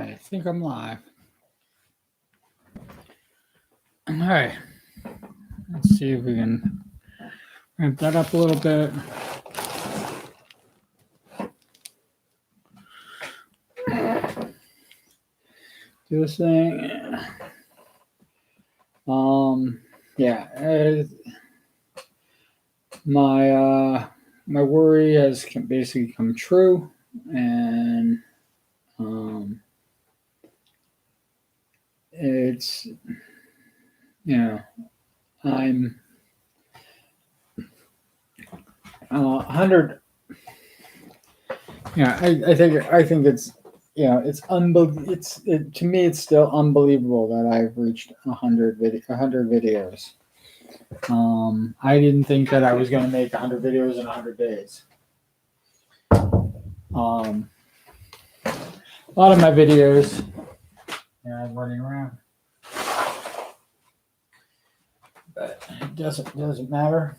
right, I think I'm live. All right, let's see if we can ramp that up a little bit. Do this thing. Yeah, my worry has basically come true, and it's, you know, I'm 100. Yeah, I think it's, it's to me it's still unbelievable that I've reached 100 videos. I didn't think that I was going to make 100 videos in 100 days. A lot of my videos, I'm running around, but it doesn't matter.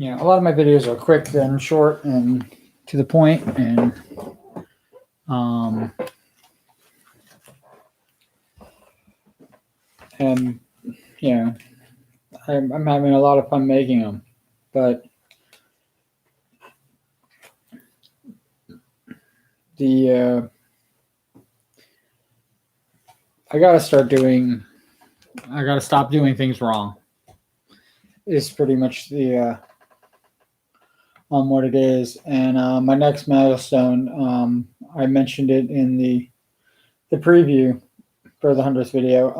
A lot of my videos are quick and short and to the point, and I'm having a lot of fun making them, but I gotta stop doing things wrong. Is pretty much the what it is. And my next milestone, I mentioned it in the preview for the 100th video.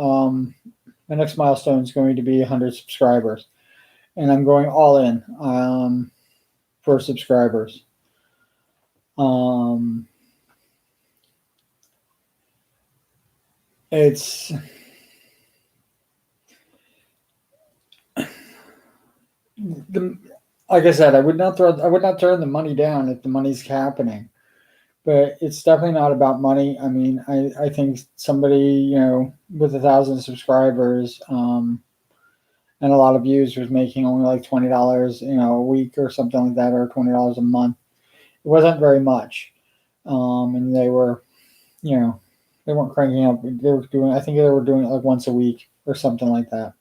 My next milestone is going to be 100 subscribers, and I'm going all in for subscribers. It's like I said, I would not turn the money down if the money's happening, but it's definitely not about money. I mean, I think somebody, with 1,000 subscribers, and a lot of views was making only like $20, a week or something like that, or $20 a month. It wasn't very much. And they were, they weren't cranking up. I think they were doing it like once a week or something like that.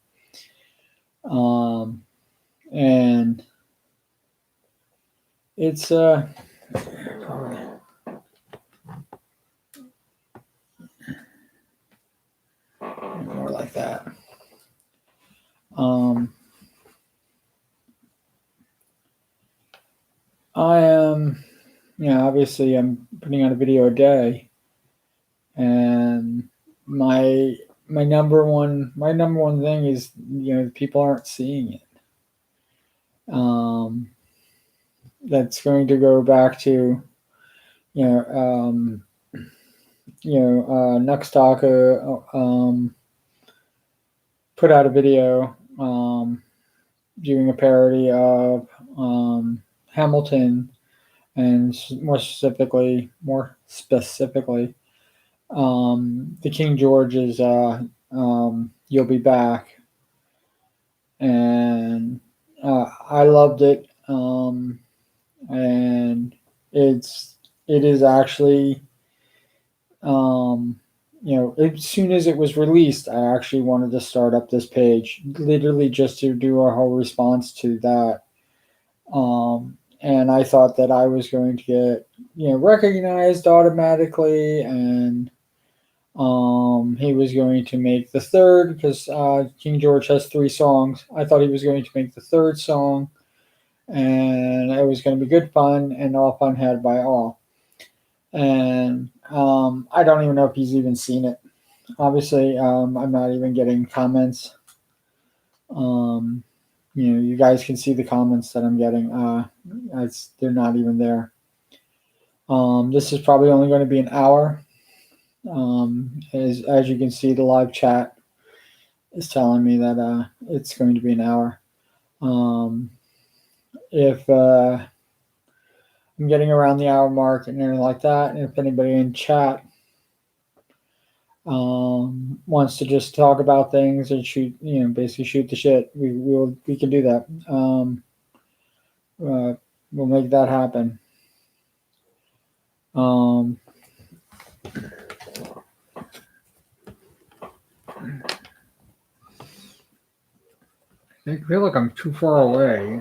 And it's more like that. I am, obviously I'm putting out a video a day, and my number one thing is, people aren't seeing it. That's going to go back to, Next put out a video doing a parody of Hamilton, and more specifically, the King George's "You'll Be Back," and I loved it, and it is actually, as soon as it was released, I actually wanted to start up this page, literally just to do a whole response to that. And I thought that I was going to get, recognized automatically, and he was going to make the third, because King George has 3 songs. I thought he was going to make the third song, and it was going to be good fun, and all fun had by all. And I don't even know if he's even seen it. Obviously, I'm not even getting comments. You guys can see the comments that I'm getting. They're not even there. This is probably only going to be an hour. As you can see, the live chat is telling me that it's going to be an hour. If I'm getting around the hour mark and anything like that, and if anybody in chat wants to just talk about things and shoot, basically shoot the shit, we can do that. We'll make that happen. I feel like I'm too far away.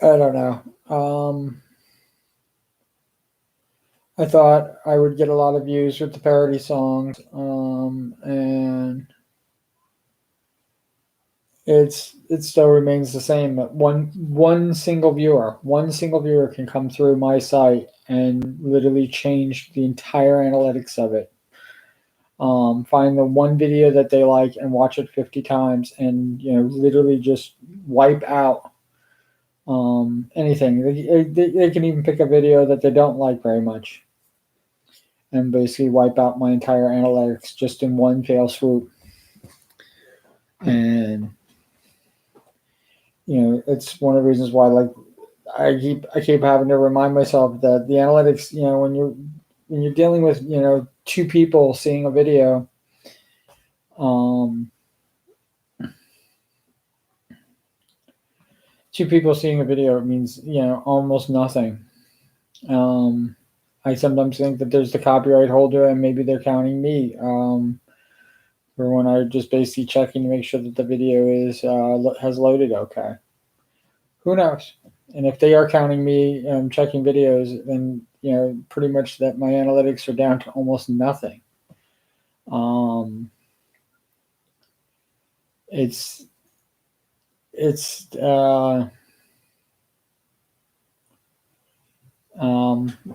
I don't know. I thought I would get a lot of views with the parody songs, and it still remains the same. One single viewer can come through my site and literally change the entire analytics of it. Find the one video that they like and watch it 50 times, and literally just wipe out anything. They can even pick a video that they don't like very much and basically wipe out my entire analytics just in one fell swoop. And it's one of the reasons why, like, I keep having to remind myself that the analytics, when you're dealing with two people seeing a video, it means almost nothing. I sometimes think that there's the copyright holder and maybe they're counting me for when I just basically checking to make sure that the video is has loaded okay. Who knows? And if they are counting me checking videos, then pretty much that my analytics are down to almost nothing. It's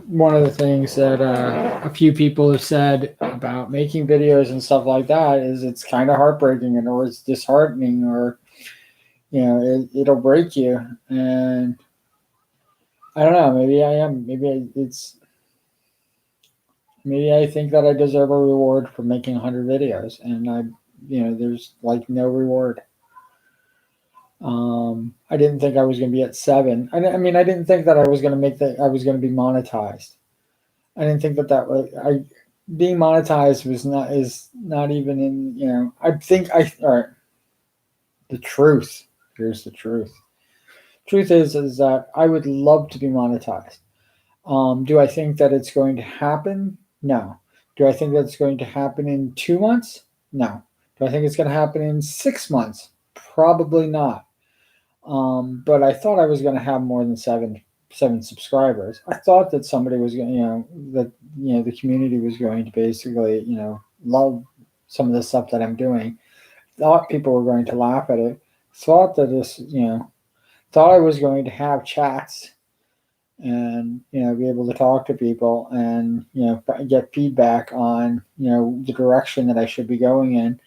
one of the things that a few people have said about making videos and stuff like that is it's kind of heartbreaking, or it's disheartening, or it'll break you. And I don't know, maybe I am, maybe I think that I deserve a reward for making 100 videos, and there's like no reward. I didn't think I was going to be at 7. I didn't think that I was going to I was going to be monetized. I didn't think that was, being monetized is not even in, all right. The truth. Here's the truth. Truth is that I would love to be monetized. Do I think that it's going to happen? No. Do I think that's going to happen in 2 months? No. Do I think it's going to happen in 6 months? Probably not. But I thought I was going to have more than seven subscribers. I thought that somebody was going, the community was going to basically, love some of the stuff that I'm doing. Thought people were going to laugh at it. Thought that thought I was going to have chats and be able to talk to people and get feedback on the direction that I should be going in.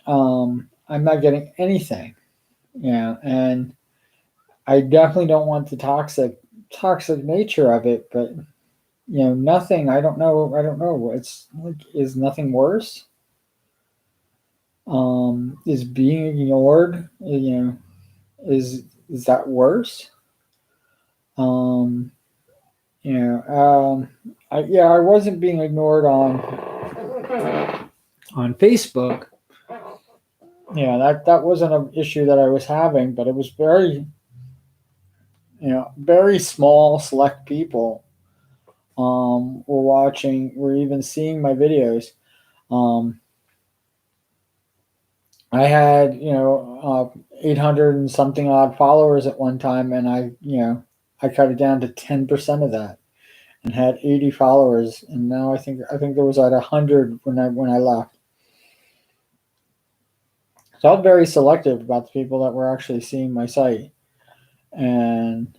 I'm not getting anything. And I definitely don't want the toxic nature of it, but nothing. I don't know. It's like, is nothing worse? Is being ignored? Is that worse? I wasn't being ignored on Facebook. That wasn't an issue that I was having, but it was very, very small, select people were even seeing my videos. I had 800 and something odd followers at one time, and I cut it down to 10% of that, and had 80 followers, and now I think there was at 100 when I left. So I was very selective about the people that were actually seeing my site, and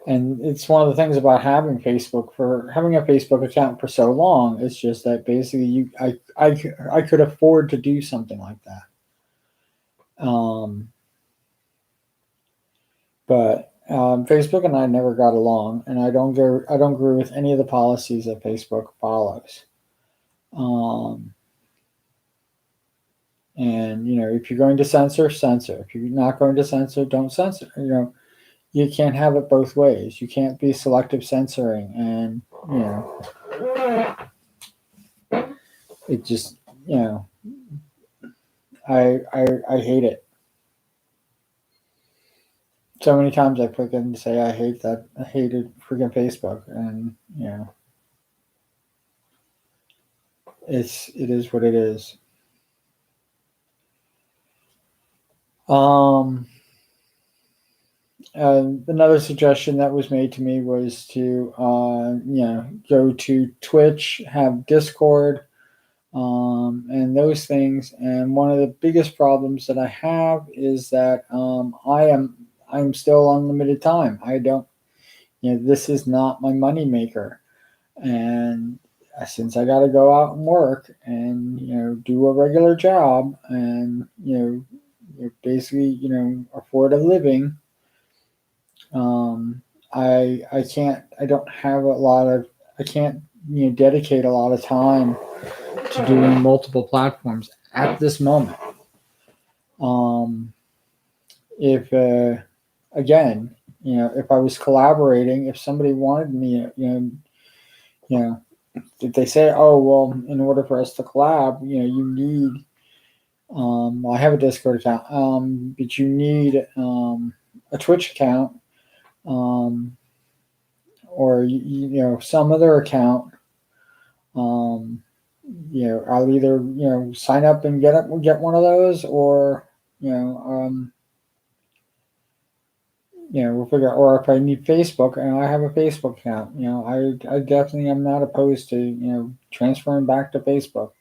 and it's one of the things about having a Facebook account for so long. It's just that basically I could afford to do something like that. But Facebook and I never got along, and I don't agree with any of the policies that Facebook follows. And if you're going to censor. If you're not going to censor, don't censor. You can't have it both ways. You can't be selective censoring, and it just I hate it. So many times I click and say I hated freaking Facebook, and it is what it is. Another suggestion that was made to me was to go to Twitch, have Discord, and those things. And one of the biggest problems that I have is that I'm still unlimited time. I don't, this is not my money maker, and since I got to go out and work and do a regular job and basically afford a living, I can't. I don't have a lot of. I can't dedicate a lot of time to doing multiple platforms at this moment. If again, if I was collaborating, if somebody wanted me, if they say, oh well, in order for us to collab, you need. I have a Discord account, but you need a Twitch account, or some other account. I'll either sign up and get one of those, or we'll figure out. Or if I need Facebook, and I have a Facebook account, I definitely am not opposed to transferring back to Facebook.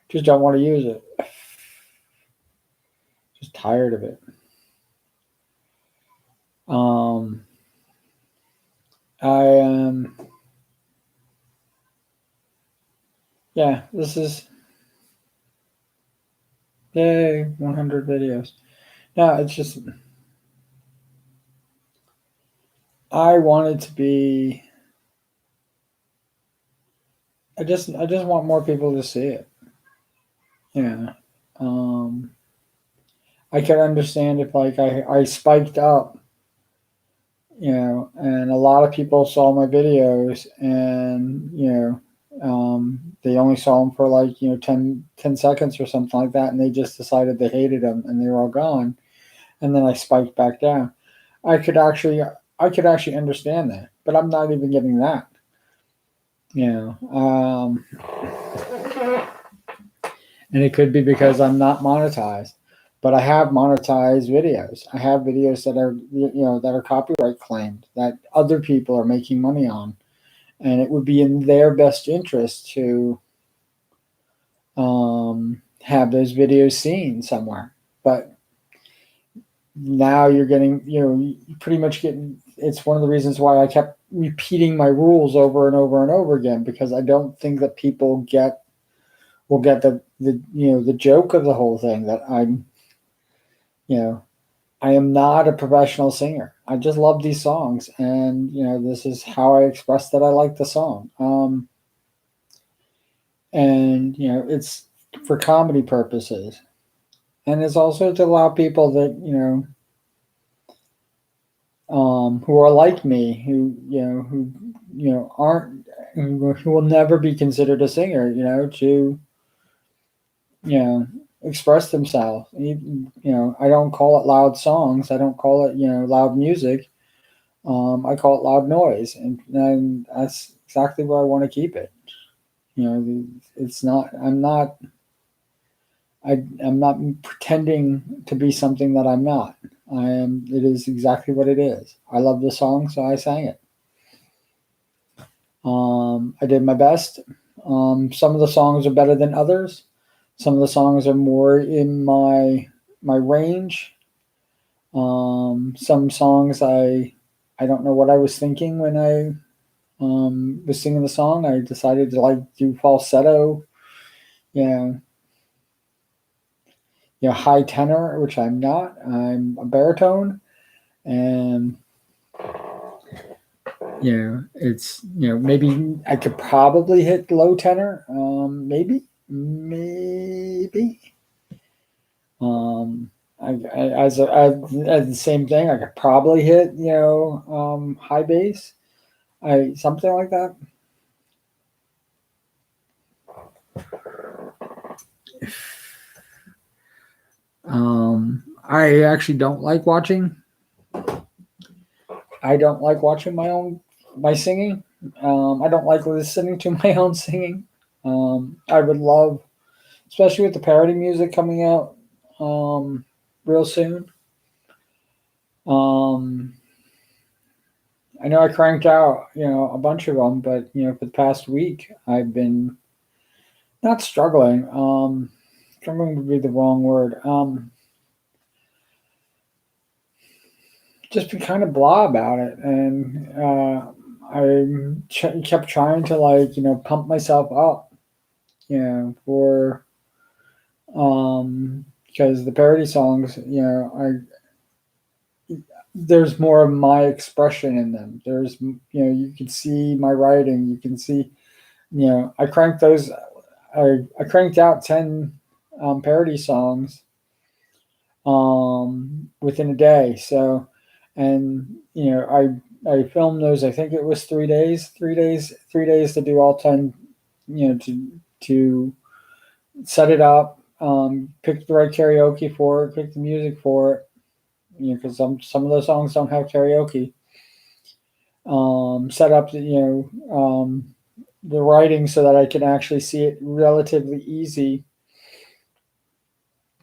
Just don't want to use it. Just tired of it. I am. Yeah, this is. Yay, 100 videos. No, it's just. I want it to be. I just want more people to see it. I can understand if like I spiked up, and a lot of people saw my videos, and they only saw them for like 10 seconds or something like that, and they just decided they hated them and they were all gone, and then I spiked back down. I could actually understand that, but I'm not even getting that. And it could be because I'm not monetized, but I have monetized videos. I have videos that are that are copyright claimed that other people are making money on, and it would be in their best interest to have those videos seen somewhere. But now you're getting you pretty much getting. It's one of the reasons why I kept repeating my rules over and over and over again, because I don't think that people will get the joke of the whole thing, that I am not a professional singer. I just love these songs, and this is how I express that I like the song. And it's for comedy purposes, and it's also to allow people that who are like me, who aren't, who will never be considered a singer, to express themselves. I don't call it loud songs. I don't call it loud music. I call it loud noise, and that's exactly where I want to keep it. It's not. I'm not. I'm not pretending to be something that I'm not. I am. It is exactly what it is. I love the song, so I sang it. I did my best. Some of the songs are better than others. Some of the songs are more in my range. Some songs I don't know what I was thinking when I was singing the song. I decided to do falsetto, high tenor, which I'm not. I'm a baritone, and it's maybe I could probably hit low tenor, maybe. As the same thing, I could probably hit high bass, something like that. I actually don't like watching. I don't like watching my singing. I don't like listening to my own singing. I would love, especially with the parody music coming out real soon. I know I cranked out, a bunch of them, but for the past week, I've been not struggling. Struggling would be the wrong word. Just been kind of blah about it, and I kept trying to pump myself up, for because the parody songs, there's more of my expression in them. There's, you can see my writing. You can see, I cranked those. I cranked out 10 parody songs within a day. So, and I filmed those. I think it was 3 days. 3 days to do all 10. To set it up, pick the right karaoke for it, pick the music for it. Because some of those songs don't have karaoke. Set up the writing so that I can actually see it relatively easy.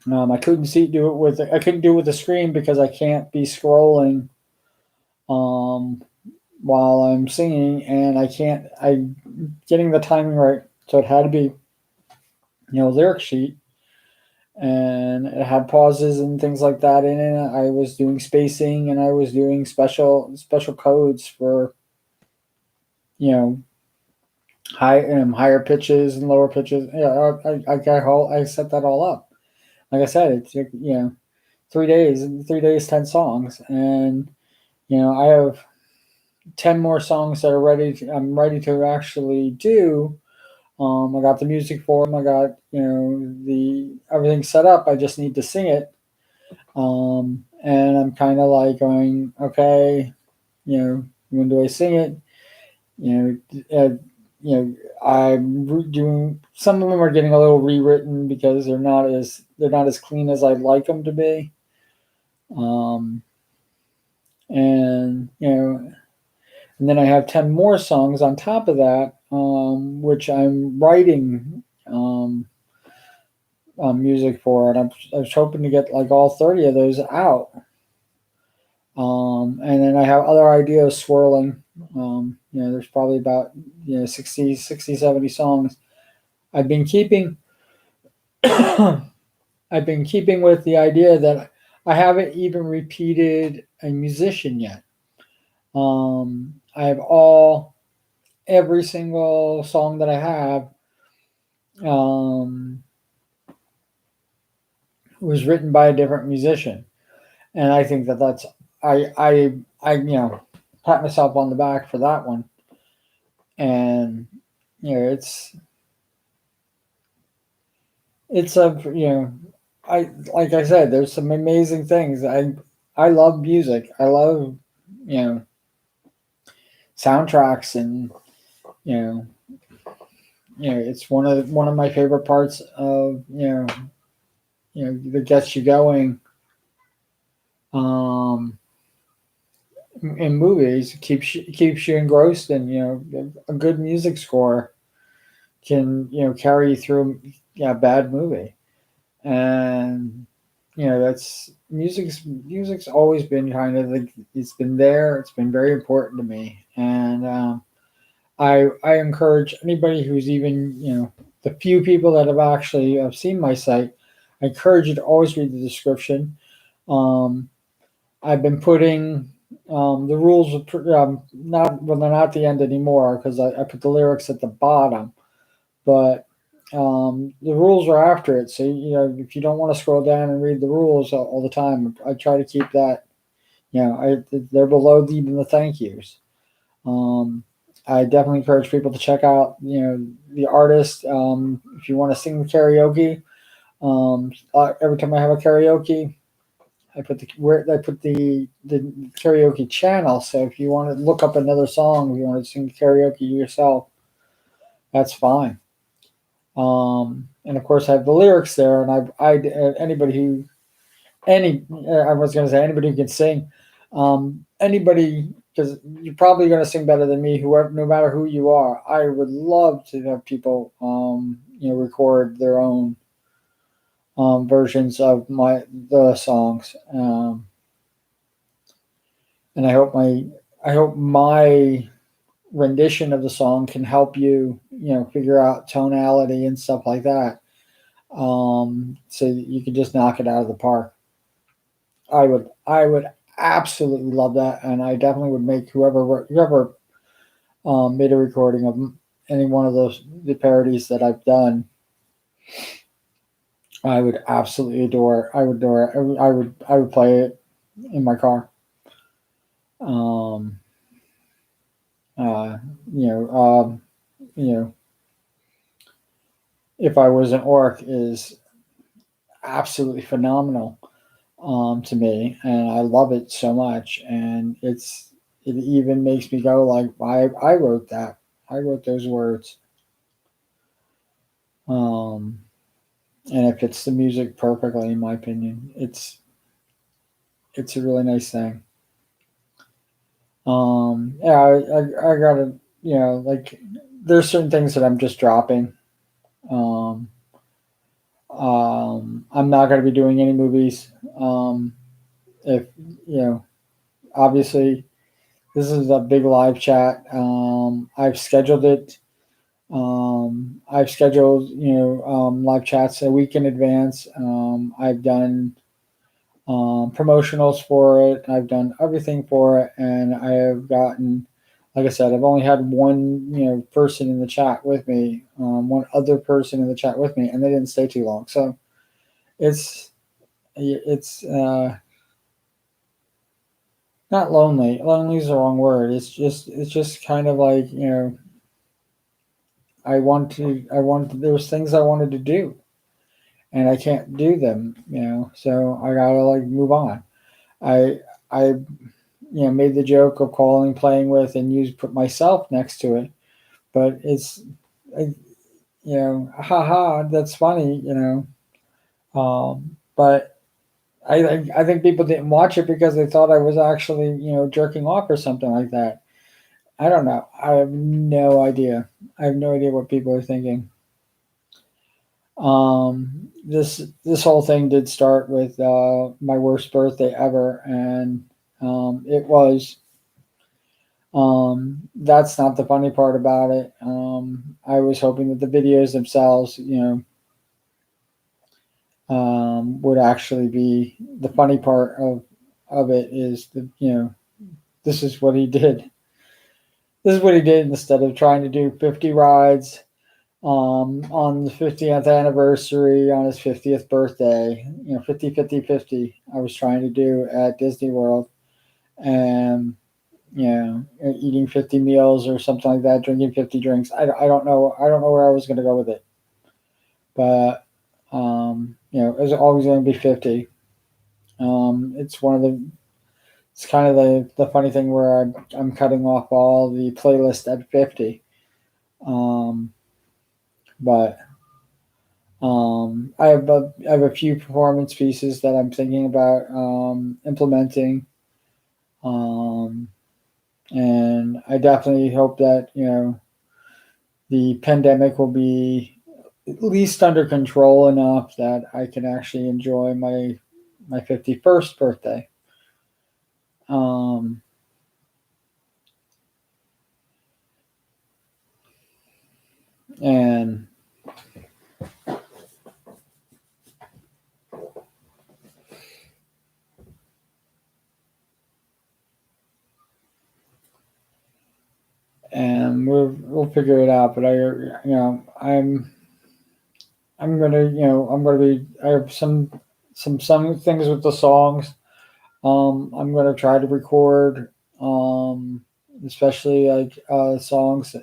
I couldn't do it with the screen because I can't be scrolling while I'm singing, and I'm getting the timing right, so it had to be lyric sheet, and it had pauses and things like that in it. I was doing spacing, and I was doing special codes for higher pitches and lower pitches. Yeah, I set that all up. Like I said, it took 3 days, 10 songs, and I have 10 more songs that are I'm ready to actually do. I got the music for them. I got the everything set up. I just need to sing it. And I'm kind of like going, okay, when do I sing it? I'm doing, some of them are getting a little rewritten because they're not as clean as I'd like them to be. And and then I have 10 more songs on top of that, which I'm writing music for, and I was hoping to get like all 30 of those out. And then I have other ideas swirling. There's probably about 60, 70 songs. I've been keeping with the idea that I haven't even repeated a musician yet. I have every single song that I have was written by a different musician, and I think that's I pat myself on the back for that one. And it's I like I said, there's some amazing things. I love music. I love soundtracks, and it's one of my favorite parts of that gets you going in movies. Keeps you engrossed, and a good music score can carry you through a bad movie. And that's music's always been kind of like, it's been there. It's been very important to me, and I encourage anybody who's even the few people that have actually seen my site. I encourage you to always read the description. I've been putting the rules not, well, they're not at the end anymore because I put the lyrics at the bottom, but the rules are after it. So if you don't want to scroll down and read the rules all the time, I try to keep that. They're below even the thank yous. I definitely encourage people to check out the artist. If you want to sing karaoke, every time I have a karaoke, I put the karaoke channel. So if you want to look up another song, if you want to sing karaoke yourself, that's fine. And of course I have the lyrics there, and anybody who I was going to say anybody who can sing, anybody, because you're probably going to sing better than me, whoever, no matter who you are. I would love to have people, record their own versions of the songs, and I hope my rendition of the song can help you, figure out tonality and stuff like that, so you can just knock it out of the park. I would absolutely love that, and I definitely would make whoever made a recording of any one of the parodies that I've done. I would absolutely adore. I would adore it. I would play it in my car. Um, uh, you know, um, you know, if I was an orc is absolutely phenomenal, to me, and I love it so much, and it even makes me go like, I wrote that. I wrote those words. Um, and it fits the music perfectly, in my opinion. It's a really nice thing. Yeah, I gotta, like, there's certain things that I'm just dropping. Um, I'm not gonna be doing any movies. If you know, obviously, this is a big live chat. I've scheduled it. I've scheduled, live chats a week in advance. I've done promotionals for it. I've done everything for it, and I have gotten, like I said, I've only had one, person in the chat with me, one other person in the chat with me, and they didn't stay too long. So it's not lonely. Lonely is the wrong word. It's just kind of like, there's things I wanted to do, and I can't do them, so I gotta like move on. I made the joke of calling, playing with, and put myself next to it, but it's, I, haha, that's funny, but I think people didn't watch it because they thought I was actually, jerking off or something like that. I don't know. I have no idea. I have no idea what people are thinking. This whole thing did start with my worst birthday ever, and it was. That's not the funny part about it. I was hoping that the videos themselves, would actually be the funny part of it. Is this is what he did. This is what he did instead of trying to do 50 rides on the 50th anniversary on his 50th birthday, 50, 50, 50. I was trying to do at Disney World, and eating 50 meals or something like that, drinking 50 drinks. I don't know. I don't know where I was going to go with it, but it was always going to be 50. It's one of the. It's kind of the funny thing where I'm cutting off all the playlist at 50. But I have a few performance pieces that I'm thinking about implementing, and I definitely hope that the pandemic will be at least under control enough that I can actually enjoy my 51st birthday. And we'll figure it out. But I'm gonna be. I have some things with the songs. I'm gonna try to record, especially like songs.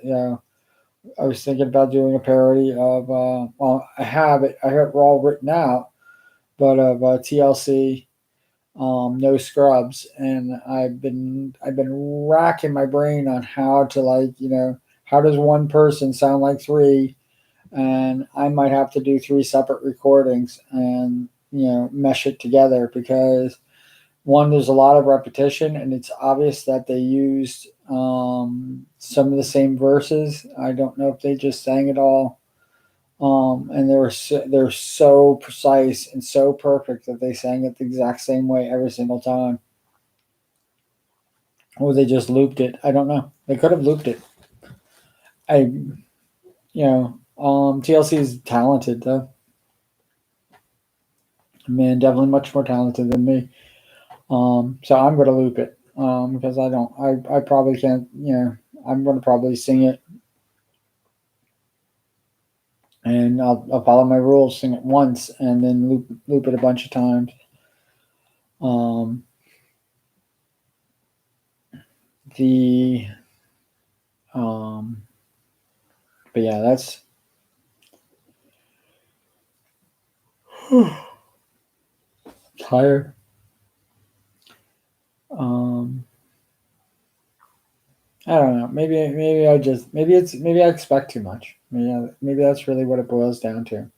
I was thinking about doing a parody of. Well, I have it. I have it all written out, but of TLC. No Scrubs, and I've been racking my brain on how to, like, how does one person sound like three, and I might have to do 3 separate recordings and mesh it together, because one, there's a lot of repetition, and it's obvious that they used some of the same verses. I don't know if they just sang it all, and they're so precise and so perfect that they sang it the exact same way every single time, or they just looped it. I don't know. They could have looped it. TLC is talented though. Man, definitely much more talented than me. So I'm going to loop it because I probably can't. I'm going to probably sing it, and I'll follow my rules, sing it once, and then loop it a bunch of times. But yeah, that's tired. I don't know. Maybe I expect too much. Maybe that's really what it boils down to.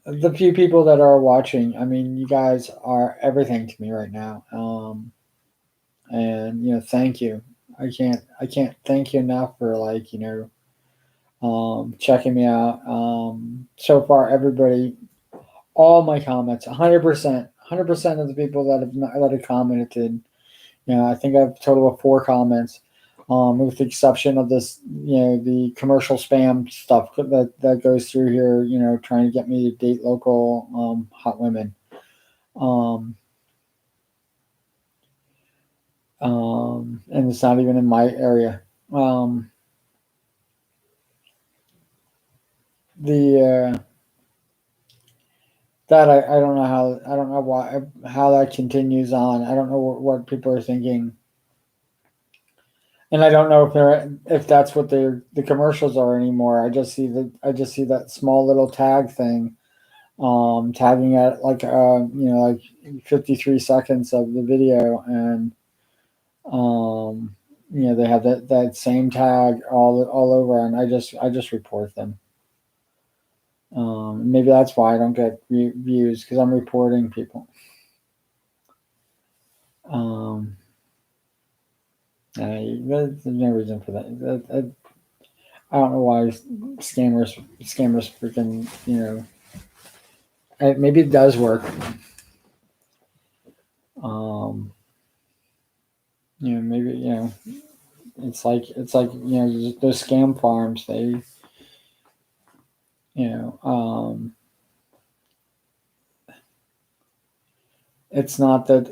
The few people that are watching, I mean, you guys are everything to me right now. And thank you. I can't thank you enough for checking me out. So far, everybody, all my comments, 100%, 100% of the people that have commented. I think I have a total of 4 comments, with the exception of this, the commercial spam stuff that goes through here, trying to get me to date local hot women. And it's not even in my area. That I don't know how that continues on. I don't know what people are thinking, and I don't know if that's what the commercials are anymore. I just see that small little tag thing, tagging at like 53 seconds of the video, and they have that same tag all over, and I just report them. Maybe that's why I don't get views, because I'm reporting people. There's no reason for that. I don't know why scammers freaking maybe it does work. Maybe it's like those scam farms. They it's not that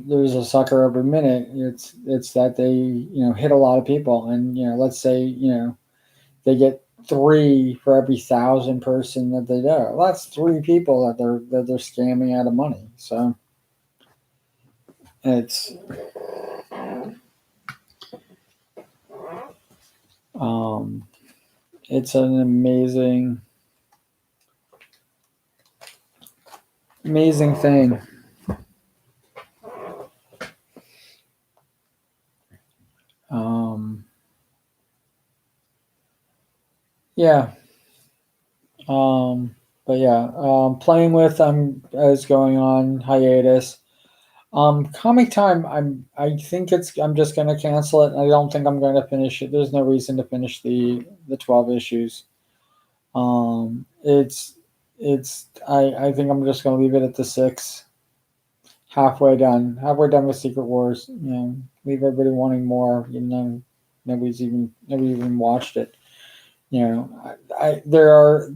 there's a sucker every minute. It's that they hit a lot of people, and let's say they get 3 for every 1,000 person that they do. Well, that's 3 people that they're scamming out of money. So it's it's an amazing thing. Yeah. But yeah, playing with is going on hiatus. Comic Time, I think I'm just gonna cancel it. I don't think I'm going to finish it. There's no reason to finish the 12 issues. I think I'm just gonna leave it at the 6. Halfway done with Secret Wars. Leave everybody wanting more, even though nobody even watched it. There are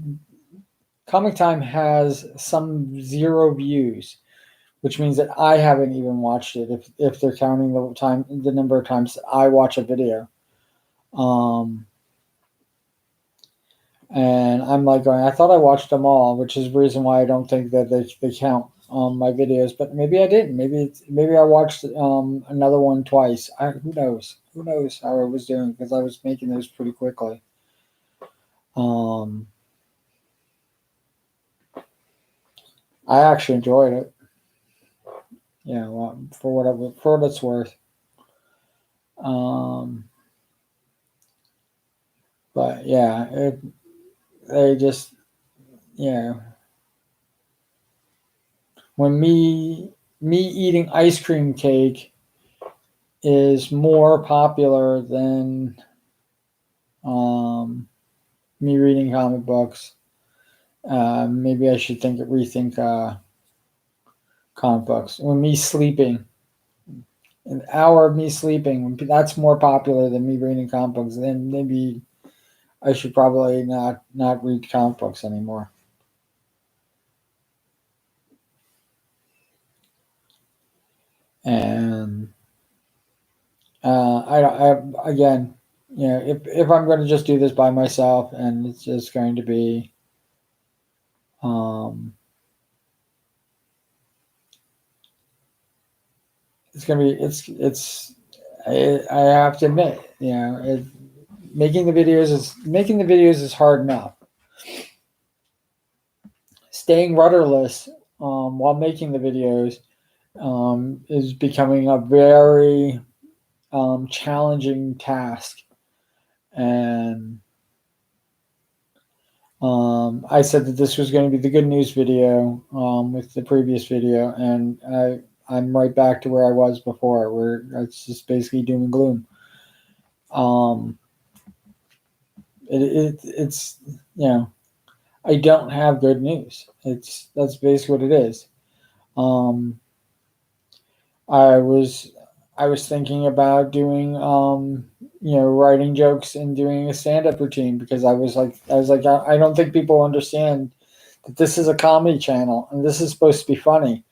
Comic Time has some 0 views, which means that I haven't even watched it. If they're counting the number of times that I watch a video, and I'm like going, I thought I watched them all, which is the reason why I don't think that they count my videos. But maybe I didn't. Maybe I watched another one twice. Who knows? Who knows how I was doing, because I was making those pretty quickly. I actually enjoyed it. For what it's worth. But yeah, they just, you know, when me eating ice cream cake is more popular than me reading comic books, maybe I should rethink comic books. When me sleeping, an hour of me sleeping, that's more popular than me reading comic books, then maybe I should probably not read comic books anymore. And I again, you know, if I'm going to just do this by myself, and it's just going to be, it's going to be, I have to admit, you know, making the videos is hard enough. Staying rudderless while making the videos is becoming a very challenging task. And I said that this was going to be the good news video with the previous video, and I'm right back to where I was before, where it's just basically doom and gloom. It's, you know, I don't have good news. That's basically what it is. I was thinking about doing you know, writing jokes and doing a stand-up routine, because I was like I don't think people understand that this is a comedy channel and this is supposed to be funny,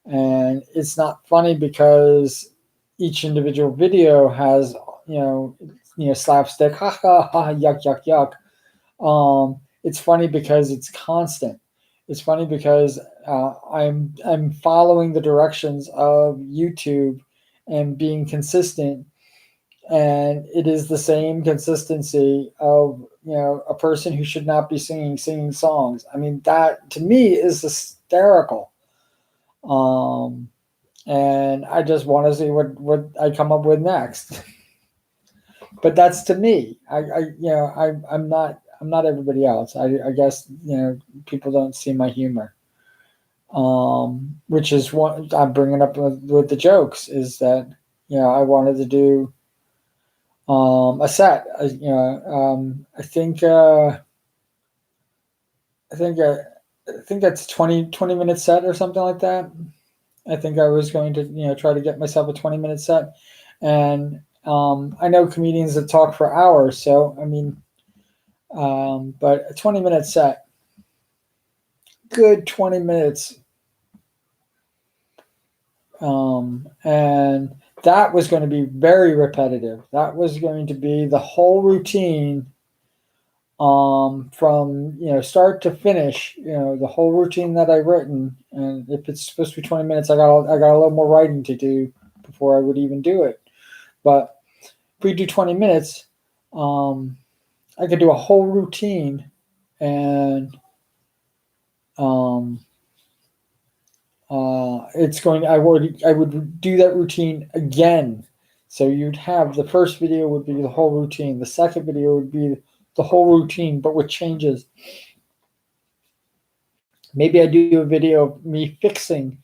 and it's not funny because each individual video has, you know, slapstick, ha ha ha, yuck yuck yuck. It's funny because it's constant. It's funny because I'm following the directions of YouTube and being consistent, and it is the same consistency of, you know, a person who should not be singing songs. I mean, that to me is hysterical. And I just want to see what I come up with next. But that's to me. You know, I'm not everybody else. I guess, you know, people don't see my humor. Which is what I'm bringing up with the jokes, is that, you know, I wanted to do a set. You know, I think I think that's 20 minute set or something like that. I think I was going to, you know, try to get myself a 20-minute set, and I know comedians that talk for hours, so I mean, but a 20-minute set, good 20 minutes, and that was going to be very repetitive. That was going to be the whole routine, from, you know, start to finish. You know, the whole routine that I've written, and if it's supposed to be 20 minutes, I got a little more writing to do before I would even do it. But if we do 20 minutes, I could do a whole routine, and I would do that routine again. So you'd have, the first video would be the whole routine. The second video would be the whole routine, but with changes. Maybe I do a video of me fixing,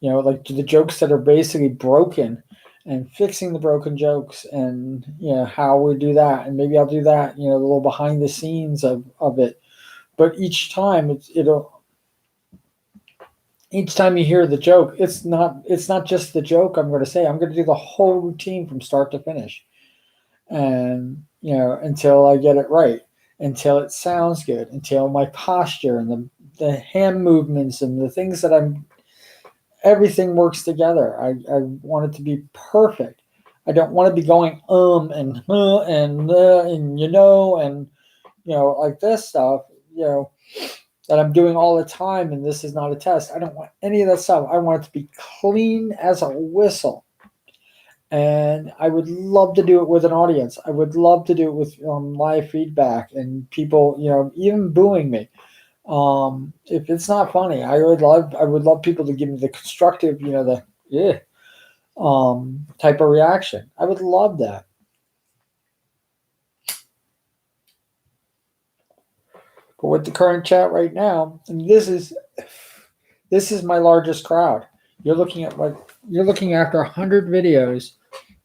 you know, like the jokes that are basically broken, and fixing the broken jokes, and, you know, how we do that. And maybe I'll do that, you know, a little behind the scenes of it. But each time each time you hear the joke, it's not just the joke I'm going to say. I'm going to do the whole routine from start to finish, and, you know, until I get it right, until it sounds good, until my posture and the hand movements and the things that everything works together. I want it to be perfect. I don't want to be going and you know, and, you know, like this stuff, you know, that I'm doing all the time, and this is not a test. I don't want any of that stuff. I want it to be clean as a whistle. And I would love to do it with an audience. I would love to do it with live feedback and people, you know, even booing me. If it's not funny, I would love people to give me the constructive, you know, the yeah, type of reaction. I would love that. But with the current chat right now, and this is my largest crowd. You're looking after 100 videos.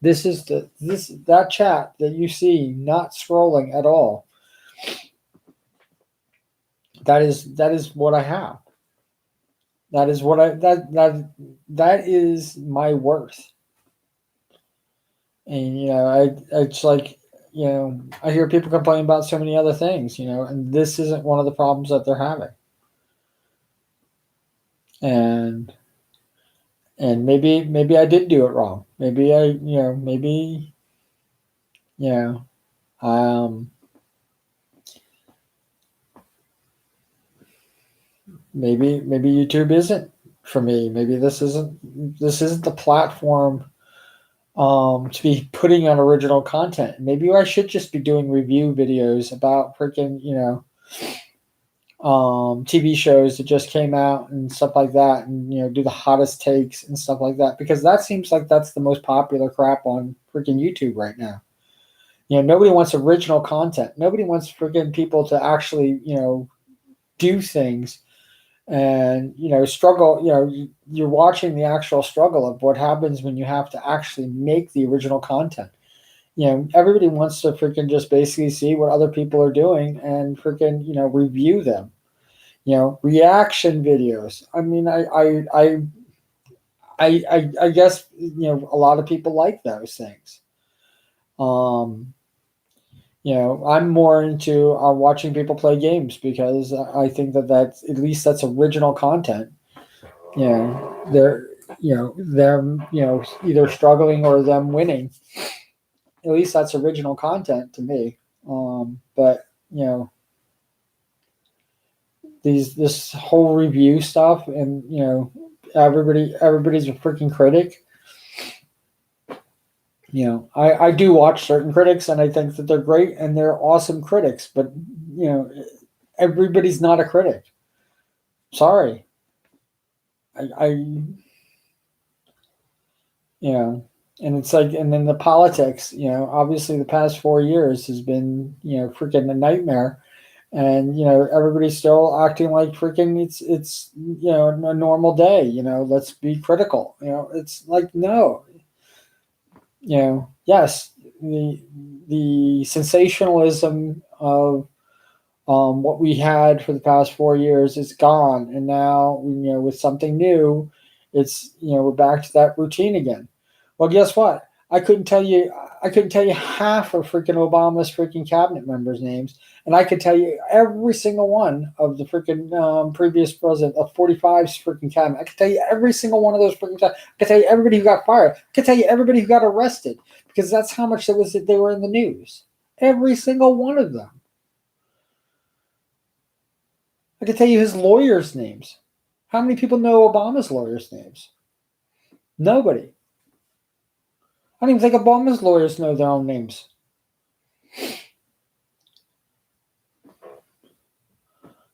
That chat that you see not scrolling at all. That is what I have. That is what that is my worth. And it's like, I hear people complain about so many other things, and this isn't one of the problems that they're having. And maybe I did do it wrong. Maybe maybe YouTube isn't for me. Maybe this isn't the platform to be putting on original content. Maybe I should just be doing review videos about freaking TV shows that just came out and stuff like that, and do the hottest takes and stuff like that, because that seems like that's the most popular crap on freaking YouTube right now. Nobody wants original content. Nobody wants freaking people to actually do things and struggle. You're watching the actual struggle of what happens when you have to actually make the original content. Everybody wants to freaking just basically see what other people are doing and freaking review them. Reaction videos. I mean, I guess a lot of people like those things. I'm more into watching people play games, because I think that's at least that's original content. They're them either struggling or them winning. At least that's original content to me. But this whole review stuff, and everybody's a freaking critic. I do watch certain critics, and I think that they're great and they're awesome critics, but everybody's not a critic. Sorry. And it's like, and then the politics, obviously the past 4 years has been, freaking a nightmare. And, everybody's still acting like freaking it's a normal day, let's be critical. It's like, no. Yes, the sensationalism of what we had for the past 4 years is gone, and now with something new, it's we're back to that routine again. Well, guess what? I couldn't tell you half of freaking Obama's freaking cabinet members' names, and I could tell you every single one of the freaking previous president of 45's freaking cabinet. I could tell you every single one of those freaking. I could tell you everybody who got fired. I could tell you everybody who got arrested, because that's how much they were in the news. Every single one of them. I could tell you his lawyers' names. How many people know Obama's lawyers' names? Nobody. I don't even think Obama's lawyers know their own names.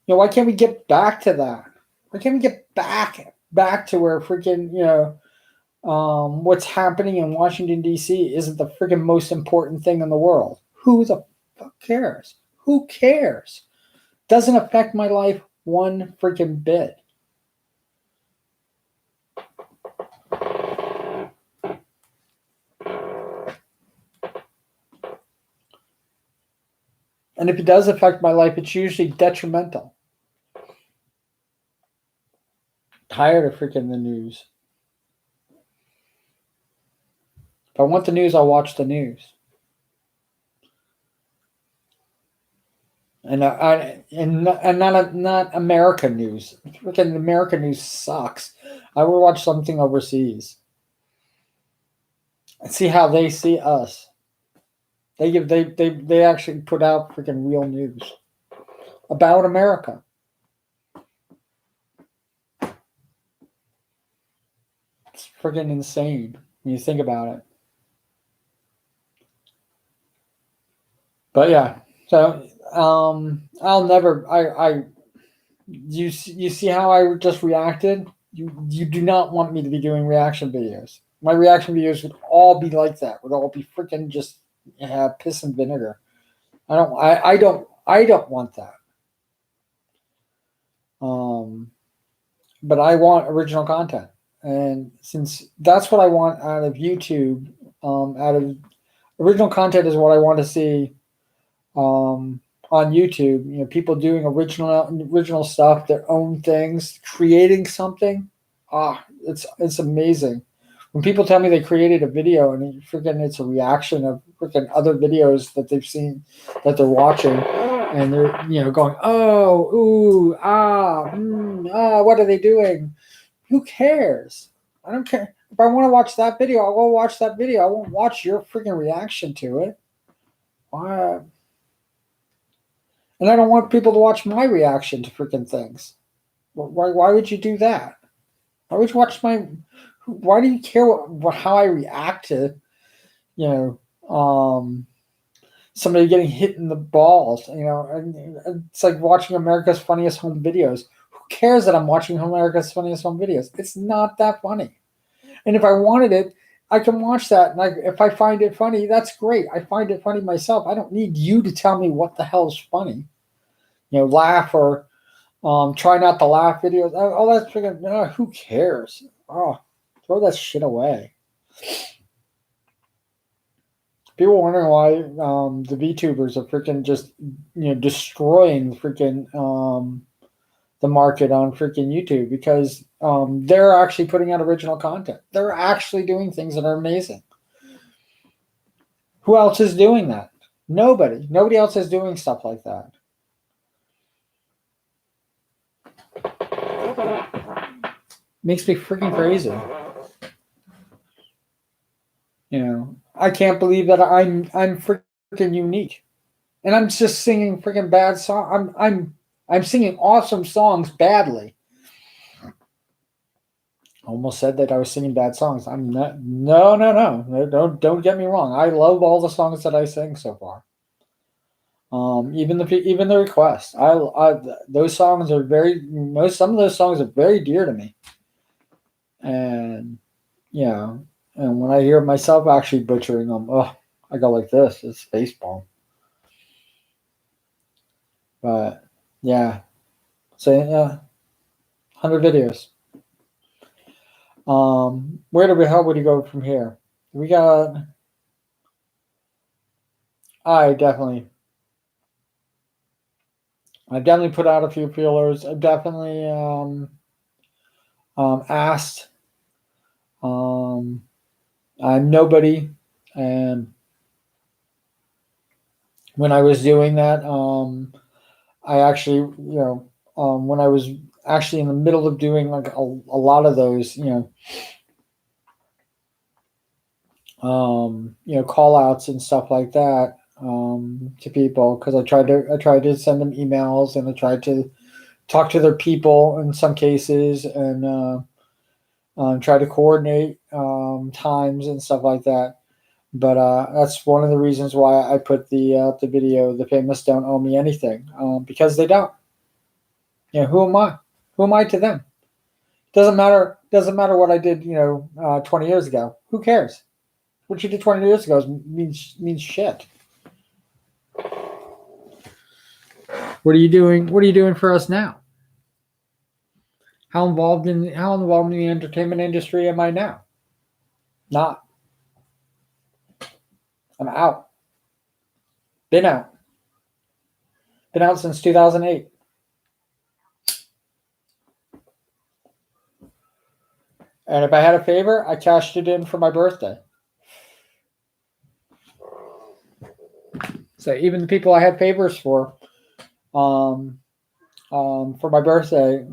Why can't we get back to that? Why can't we get back to where freaking, what's happening in Washington, D.C. isn't the freaking most important thing in the world? Who the fuck cares? Who cares? Doesn't affect my life one freaking bit. And if it does affect my life, it's usually detrimental. Tired of freaking the news. If I want the news, I'll watch the news. And not American news. Freaking American news sucks. I will watch something overseas and see how they see us. They actually put out freaking real news about America. It's freaking insane when you think about it. But yeah, so I'll never. You see how I just reacted? You do not want me to be doing reaction videos. My reaction videos would all be like that. Would all be freaking just piss and vinegar. I don't want that. but I want original content. And since that's what I want out of YouTube, out of original content is what I want to see on YouTube. You know, people doing original stuff, their own things, creating something. It's amazing. When people tell me they created a video and it's a reaction of freaking other videos that they've seen that they're watching, and they're going, oh, ooh, what are they doing? Who cares? I don't care. If I want to watch that video, I'll go watch that video. I won't watch your freaking reaction to it. Why? And I don't want people to watch my reaction to freaking things. Why would you do that? Why would you watch my? Why do you care how I react to, somebody getting hit in the balls? It's like watching America's Funniest Home Videos. Who cares that I'm watching America's Funniest Home Videos? It's not that funny. And if I wanted it, I can watch that. And if I find it funny, that's great. I find it funny myself. I don't need you to tell me what the hell is funny. Laugh or try not to laugh videos. Oh, that's freaking. Who cares? Oh, throw that shit away. People wondering why the VTubers are freaking just destroying freaking the market on freaking YouTube, because they're actually putting out original content. They're actually doing things that are amazing. Who else is doing that? Nobody. Nobody else is doing stuff like that. Makes me freaking crazy. I can't believe that I'm freaking unique, and I'm just singing freaking bad songs. I'm singing awesome songs badly. Almost said that I was singing bad songs. I'm not. No. Don't get me wrong. I love all the songs that I sing so far. Even the requests. Those songs are some of those songs are very dear to me. And and when I hear myself actually butchering them, I go like this. It's baseball. But yeah. So 100 videos. How would you go from here? We got. I've definitely put out a few feelers. I've definitely asked. I'm nobody, and when I was doing that, I actually, when I was actually in the middle of doing like a lot of those, call outs and stuff like that to people, because I tried to send them emails, and I tried to talk to their people in some cases, and try to coordinate times and stuff like that. But that's one of the reasons why I put the video, "The Famous Don't Owe Me Anything," because they don't. Who am I? Who am I to them? Doesn't matter what I did, 20 years ago. Who cares? What you did 20 years ago means shit. What are you doing? What are you doing for us now? How involved in the entertainment industry am I now? Not. I'm out. Been out. Been out since 2008. And if I had a favor, I cashed it in for my birthday. So even the people I had favors for my birthday,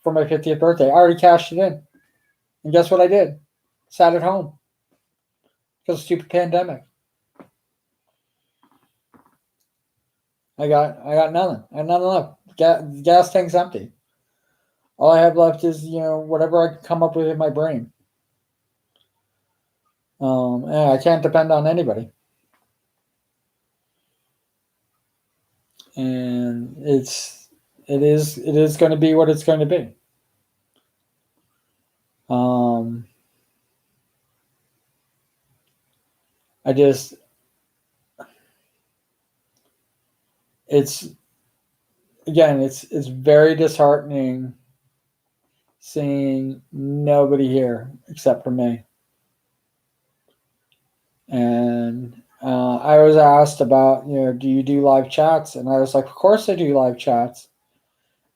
for my 50th birthday, I already cashed it in. And guess what I did? Sat at home because of stupid pandemic. I got nothing. I got nothing left. Gas tank's empty. All I have left is whatever I can come up with in my brain. I can't depend on anybody. And it is going to be what it's going to be. It's very disheartening seeing nobody here except for me. And I was asked about, do you do live chats? And I was like, of course I do live chats.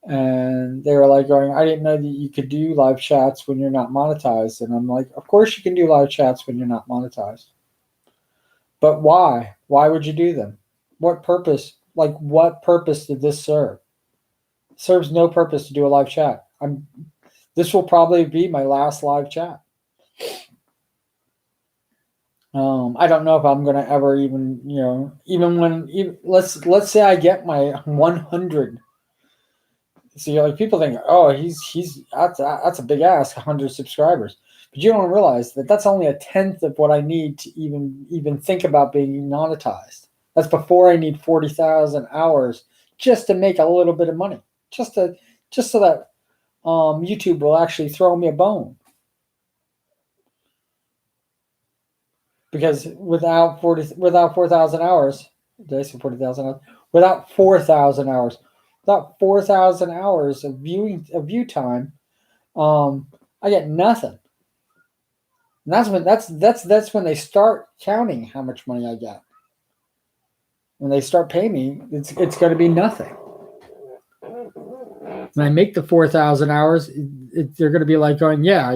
And they were like going, I didn't know that you could do live chats when you're not monetized. And I'm like, of course you can do live chats when you're not monetized. But why? Why would you do them? What purpose? Like, what purpose did this serve? It serves no purpose to do a live chat. This will probably be my last live chat. I don't know if I'm gonna ever even, let's say I get my 100. So like people think, oh, that's a big ask, 100 subscribers. But you don't realize that that's only a tenth of what I need to even think about being monetized. That's before I need 40,000 hours just to make a little bit of money, just so that YouTube will actually throw me a bone. Because without 4,000 hours, did I say 40,000 hours? Without 4,000 hours, without 4,000 hours of view time, I get nothing. And that's when they start counting how much money I get. When they start paying me, it's going to be nothing. When I make the 4,000 hours, they're going to be like going, yeah,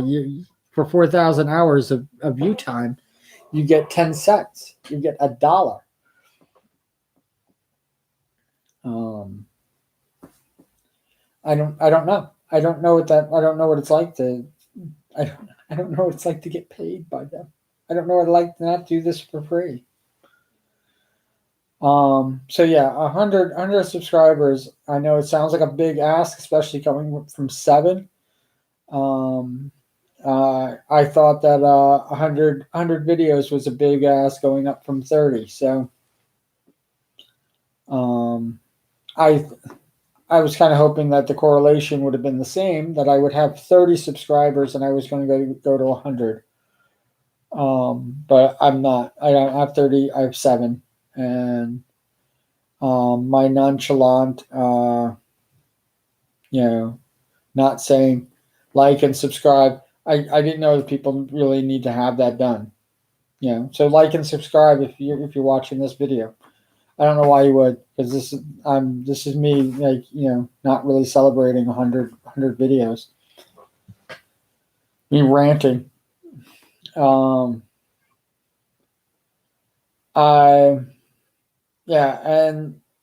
for 4,000 hours of view time, you get 10 cents. You get $1. I don't know. I don't know what it's like to. I don't know what it's like to get paid by them. I don't know what it's like to not do this for free. So yeah, 100 subscribers. I know it sounds like a big ask, especially coming from 7. I thought that 100 videos was a big ask going up from 30. So I was kind of hoping that the correlation would have been the same, that I would have 30 subscribers and I was going to go to 100. But I'm not. I don't have 30. I have 7. And my nonchalant, not saying like and subscribe. I didn't know that people really need to have that done. So like and subscribe if you're watching this video. I don't know why you would, because this is me, like, not really celebrating 100 videos. Me ranting. And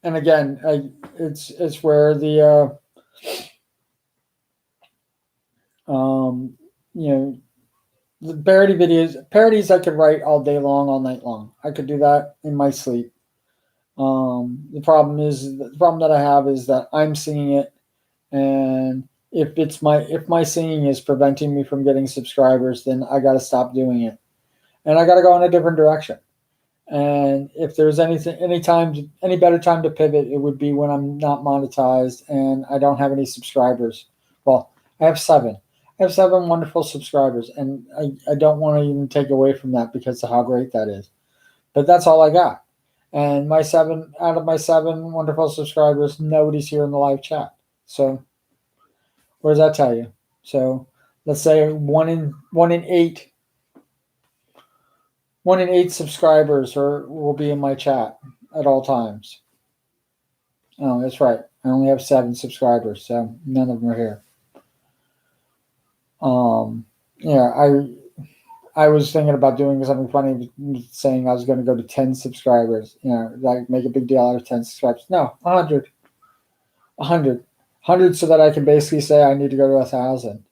again, it's where the the parodies I could write all day long, all night long. I could do that in my sleep. The problem that I have is that I'm singing it, and if my singing is preventing me from getting subscribers, then I got to stop doing it, and I got to go in a different direction. And if there's any better time to pivot, it would be when I'm not monetized and I don't have any subscribers. Well, I have 7. I have 7 wonderful subscribers, and I don't want to even take away from that because of how great that is. But that's all I got. And out of my 7 wonderful subscribers, nobody's here in the live chat. So what does that tell you? So let's say 1 in 8 subscribers will be in my chat at all times. Oh, that's right. I only have 7 subscribers, so none of them are here. I was thinking about doing something funny, saying I was going to go to 10 subscribers, like make a big deal out of 10 subscribers. No, 100, so that I can basically say I need to go to 1,000.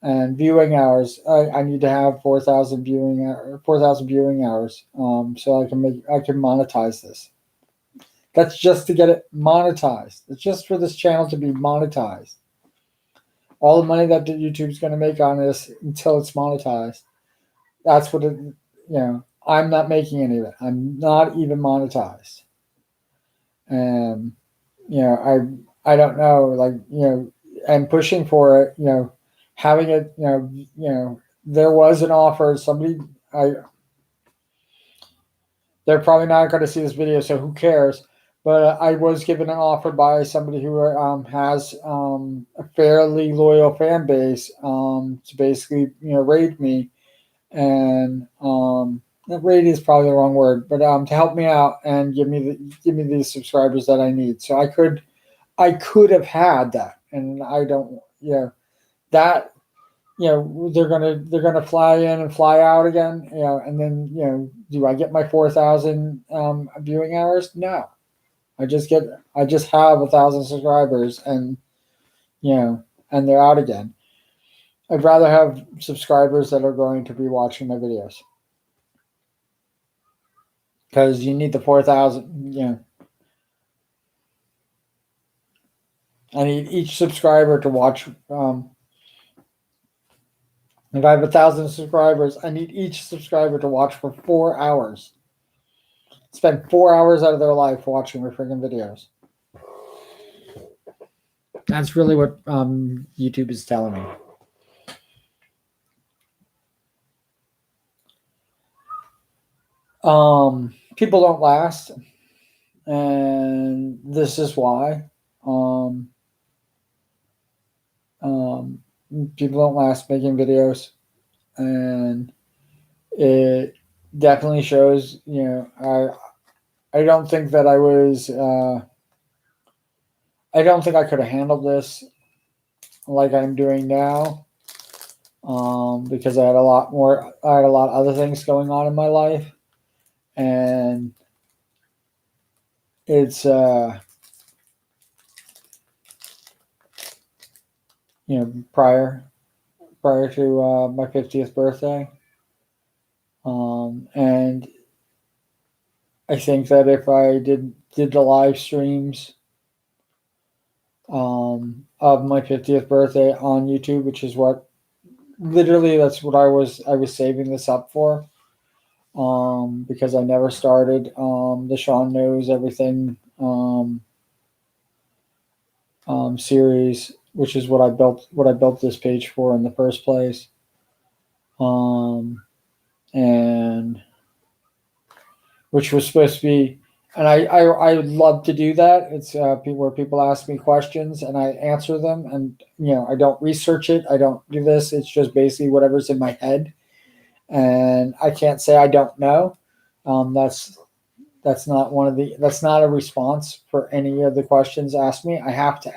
And viewing hours, I need to have 4,000 viewing hours, so I can monetize this. That's just to get it monetized. It's just for this channel to be monetized. All the money that YouTube's going to make on this until it's monetized. That's what I'm not making any of it. I'm not even monetized. And, I don't know, I'm pushing for it, having it, there was an offer. They're probably not going to see this video, so who cares? but I was given an offer by somebody who has a fairly loyal fan base to basically raid me, and raid is probably the wrong word, but to help me out and give me these subscribers that I need. So I could have had that, and I don't. That they're gonna fly in and fly out again. And then do I get my 4,000 viewing hours? No, I just have 1,000 subscribers, and and they're out again. I'd rather have subscribers that are going to be watching my videos, because you need the 4,000. I need each subscriber to watch. If I have 1,000 subscribers, I need each subscriber to watch for 4 hours. Spend 4 hours out of their life watching my freaking videos. That's really what YouTube is telling me. People don't last, and this is why. People don't last making videos, and it definitely shows. I don't think that I was. I don't think I could have handled this like I'm doing now, because I had a lot of other things going on in my life, and it's prior to my 50th birthday, and I think that if I did the live streams of my 50th birthday on YouTube, which is what that's what I was saving this up for, because I never started the Sean Knows Everything series, which is what I built this page for in the first place. And which was supposed to be, and I would love to do that. It's where people ask me questions and I answer them, and I don't research it. I don't do this. It's just basically whatever's in my head, and I can't say I don't know. That's not that's not a response for any of the questions asked me. I have to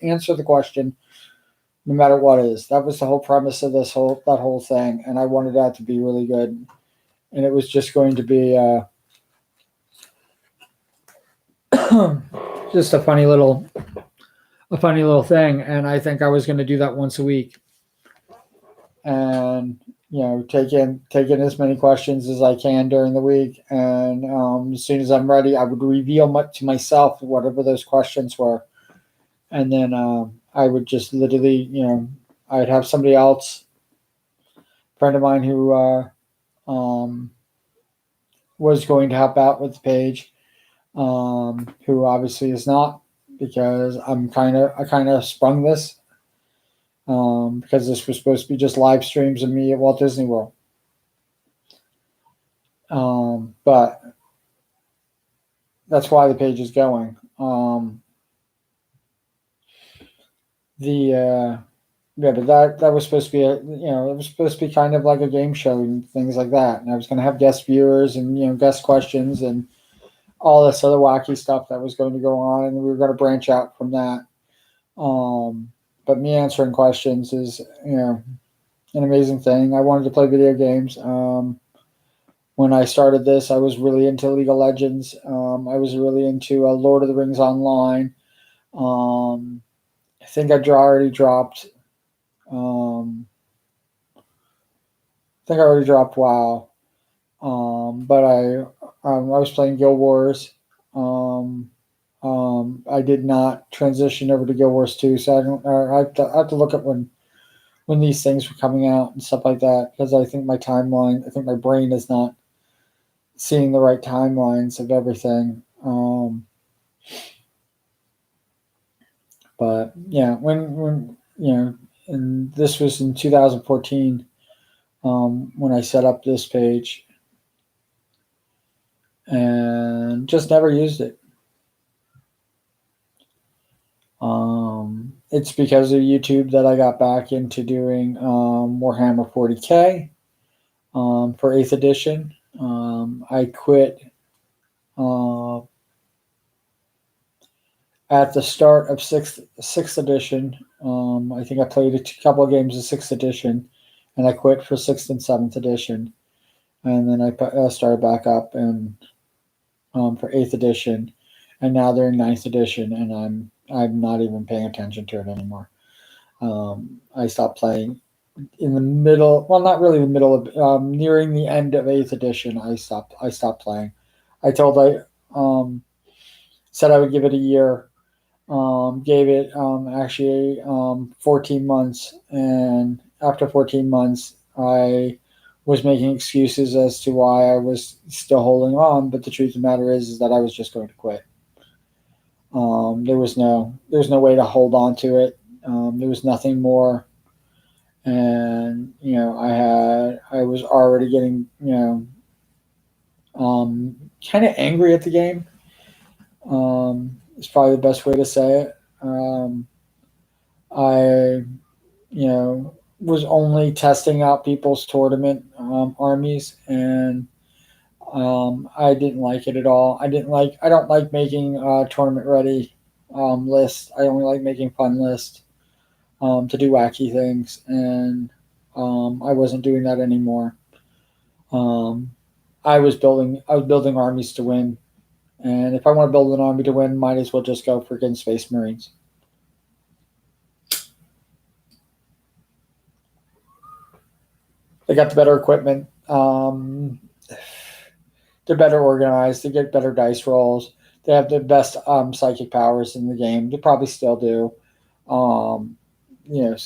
answer the question no matter what it is. That was the whole premise of that whole thing, and I wanted that to be really good. And it was just going to be just a funny little thing. And I think I was going to do that once a week, and take in as many questions as I can during the week. And as soon as I'm ready, I would reveal to myself whatever those questions were, and then I would just literally, I'd have somebody else, a friend of mine who was going to help out with the page, who obviously is not, because I kind of sprung this, because this was supposed to be just live streams of me at Walt Disney World. But that's why the page is going. But that was supposed to be it was supposed to be kind of like a game show and things like that. And I was going to have guest viewers and guest questions and all this other wacky stuff that was going to go on, and we were going to branch out from that. But me answering questions is an amazing thing. I wanted to play video games. When I started this, I was really into League of Legends. I was really into Lord of the Rings Online. I think I already dropped. I think I already dropped WoW. But I was playing Guild Wars. I did not transition over to Guild Wars 2, so I have to look at when these things were coming out and stuff like that, because I think my brain is not seeing the right timelines of everything. But yeah, when and this was in 2014, when I set up this page, and just never used it. it's because of YouTube that I got back into doing Warhammer 40K for 8th edition. I quit at the start of sixth edition. I think I played a couple of games of 6th edition, and I quit for 6th and 7th edition, and then I started back up and for 8th edition, and now they're in 9th edition, and I'm not even paying attention to it anymore. I stopped playing in the middle. Well, not really the middle of nearing the end of 8th edition. I stopped playing. I said I would give it a year. Gave it actually 14 months, and after 14 months, I was making excuses as to why I was still holding on. But the truth of the matter is that I was just going to quit. There's no way to hold on to it. There was nothing more, and I was already getting kind of angry at the game. It's probably the best way to say it. I was only testing out people's tournament armies, and I didn't like it at all. I don't like making tournament ready lists. I only like making fun lists to do wacky things, and I wasn't doing that anymore. I was building armies to win, and if I want to build an army to win, might as well just go freaking Space Marines. They got the better equipment. They're better organized. They get better dice rolls. They have the best psychic powers in the game. They probably still do. So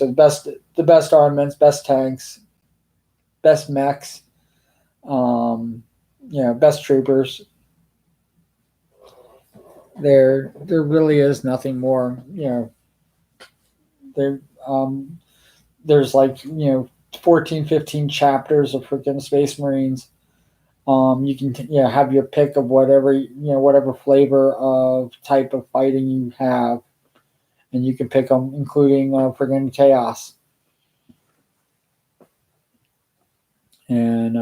the best armaments, best tanks, best mechs, best troopers. There really is nothing more. There's 14, 15 chapters of freaking Space Marines. You can have your pick of whatever flavor of type of fighting you have, and you can pick them, including friggin' chaos. And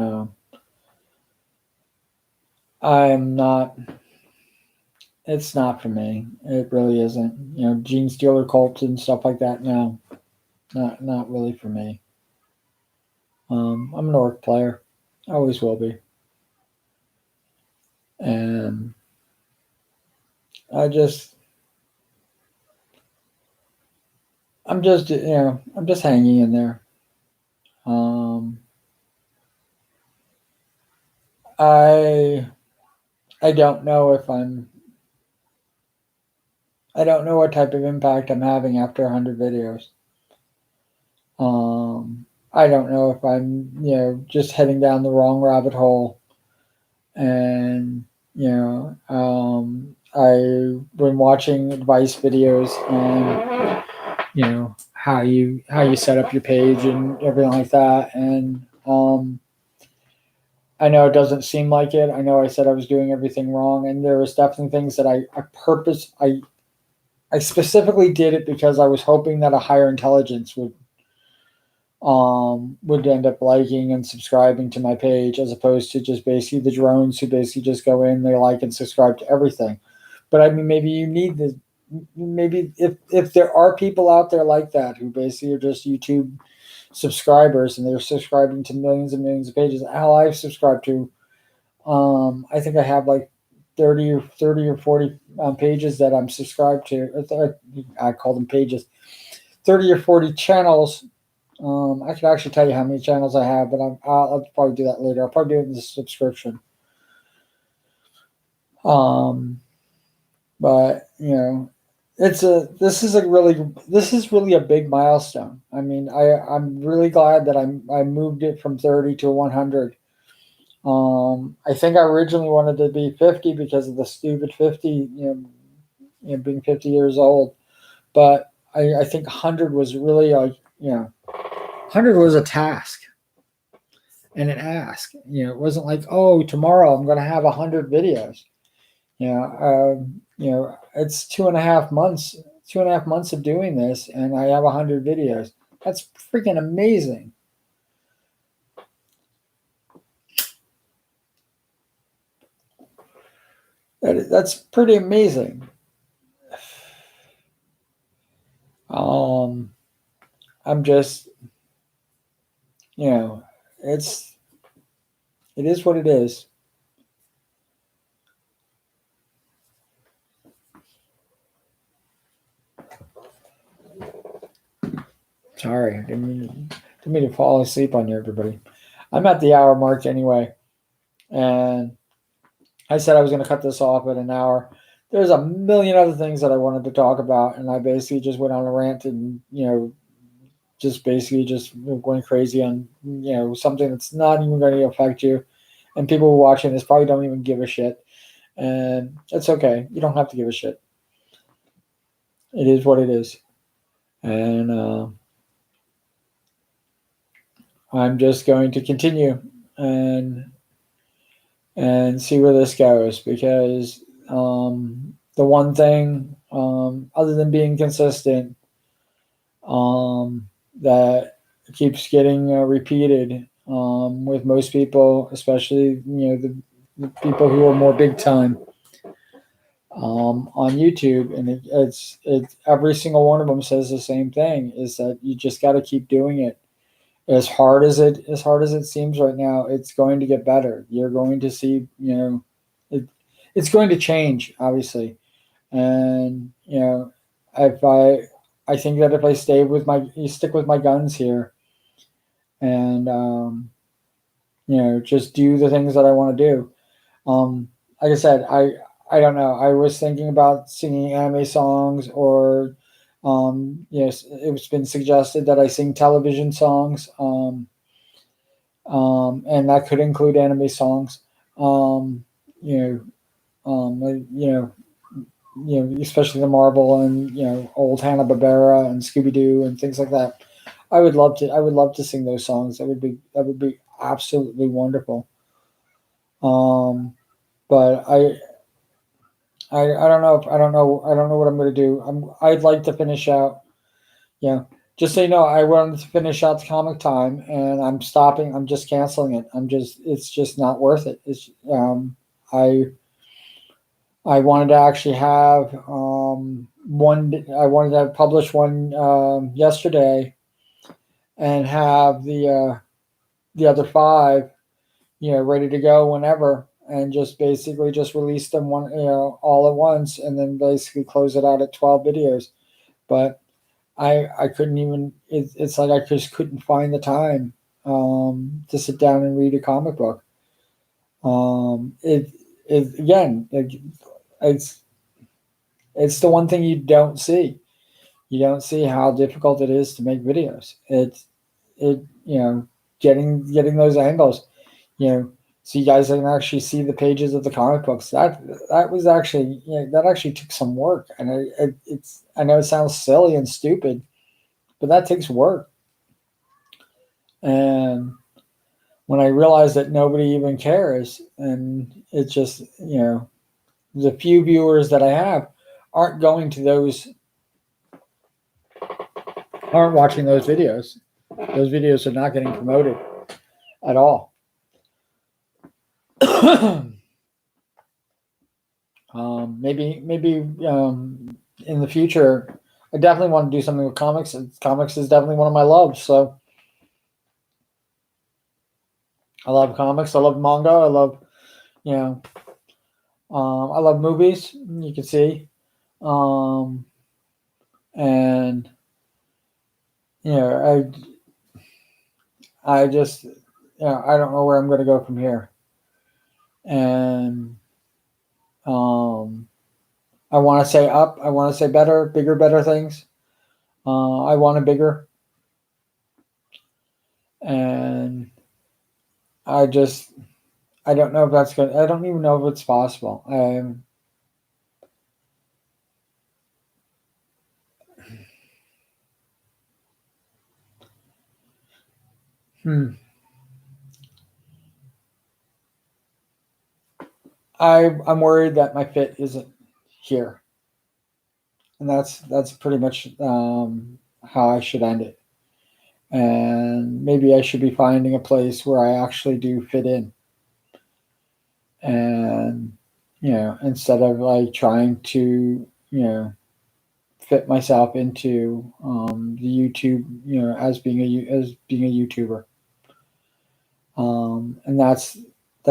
I'm not. It's not for me. It really isn't. Gene Stealer cults and stuff like that. No, not really for me. I'm an orc player. I always will be. And I'm just hanging in there. I don't know I don't know what type of impact I'm having after 100 videos. I don't know if I'm, just heading down the wrong rabbit hole. And, I've been watching advice videos on, how you set up your page and everything like that. And I know it doesn't seem like it. I know I said I was doing everything wrong, and there was definitely things that I specifically did it because I was hoping that a higher intelligence would end up liking and subscribing to my page, as opposed to just basically the drones who basically just go in, they like and subscribe to everything. But I mean, maybe you need this. Maybe if there are people out there like that who basically are just YouTube subscribers and they're subscribing to millions and millions of pages. How I've subscribed to, I think I have like 30 or 40 pages that I'm subscribed to. I call them pages. 30 or 40 channels. I could actually tell you how many channels I have, but I'll probably do that later. I'll probably do it in the subscription. But this is really a big milestone. I mean, I'm really glad that I moved it from 30 to 100. I think I originally wanted to be 50 because of the stupid 50, being 50 years old. But I think 100 was really 100 was a task and an ask. It wasn't like, oh, tomorrow I'm going to have 100 videos. It's 2.5 months 2.5 months of doing this, and I have 100 videos. That's freaking amazing. That's pretty amazing. I'm just, it is what it is. Sorry, didn't mean to fall asleep on you, everybody. I'm at the hour mark anyway, and I said I was going to cut this off at an hour. There's a million other things that I wanted to talk about, and I basically just went on a rant and just basically just going crazy on something that's not even going to affect you, and people watching this probably don't even give a shit, and it's okay. You don't have to give a shit. It is what it is, and I'm just going to continue and see where this goes, because the one thing, other than being consistent, that keeps getting repeated with most people, especially the people who are more big time on YouTube, and it's every single one of them says the same thing: is that you just got to keep doing it. As hard as it seems right now, it's going to get better. You're going to see, it's going to change, obviously, and if I think that if I stick with my guns here, and just do the things that I want to do. Like I said, I don't know. I was thinking about singing anime songs, or it's been suggested that I sing television songs, and that could include anime songs. Especially the Marvel and old Hanna-Barbera and Scooby-Doo and things like that. I would love to sing those songs. That would be absolutely wonderful. But I don't know what I'm going to do. I'd like to finish out. Just so you know, I wanted to finish out the comic time, and I'm stopping. I'm just canceling it. It's just not worth it. I wanted to actually have one. I wanted to publish one yesterday, and have the other 5, ready to go whenever, and just basically just release them all at once, and then basically close it out at 12 videos. But I couldn't even. It's like I just couldn't find the time to sit down and read a comic book. It's the one thing you don't see. You don't see how difficult it is to make videos. Getting those angles, so you guys can actually see the pages of the comic books. That was actually that actually took some work, and I know it sounds silly and stupid, but that takes work. And when I realized that nobody even cares, and it's just the few viewers that I have aren't going to those, aren't watching those videos. Those videos are not getting promoted at all. Maybe in the future, I definitely want to do something with comics. Comics is definitely one of my loves. So I love comics. I love manga. I love, I love movies. You can see, and I just, I don't know where I'm going to go from here. And I want to say up. I want to say better, bigger, better things. I want it bigger. And I don't know if that's good. I don't even know if it's possible. I'm worried that my fit isn't here. and that's pretty much how I should end it. And maybe I should be finding a place where I actually do fit in, and instead of like trying to fit myself into the YouTube, as being a YouTuber. And that's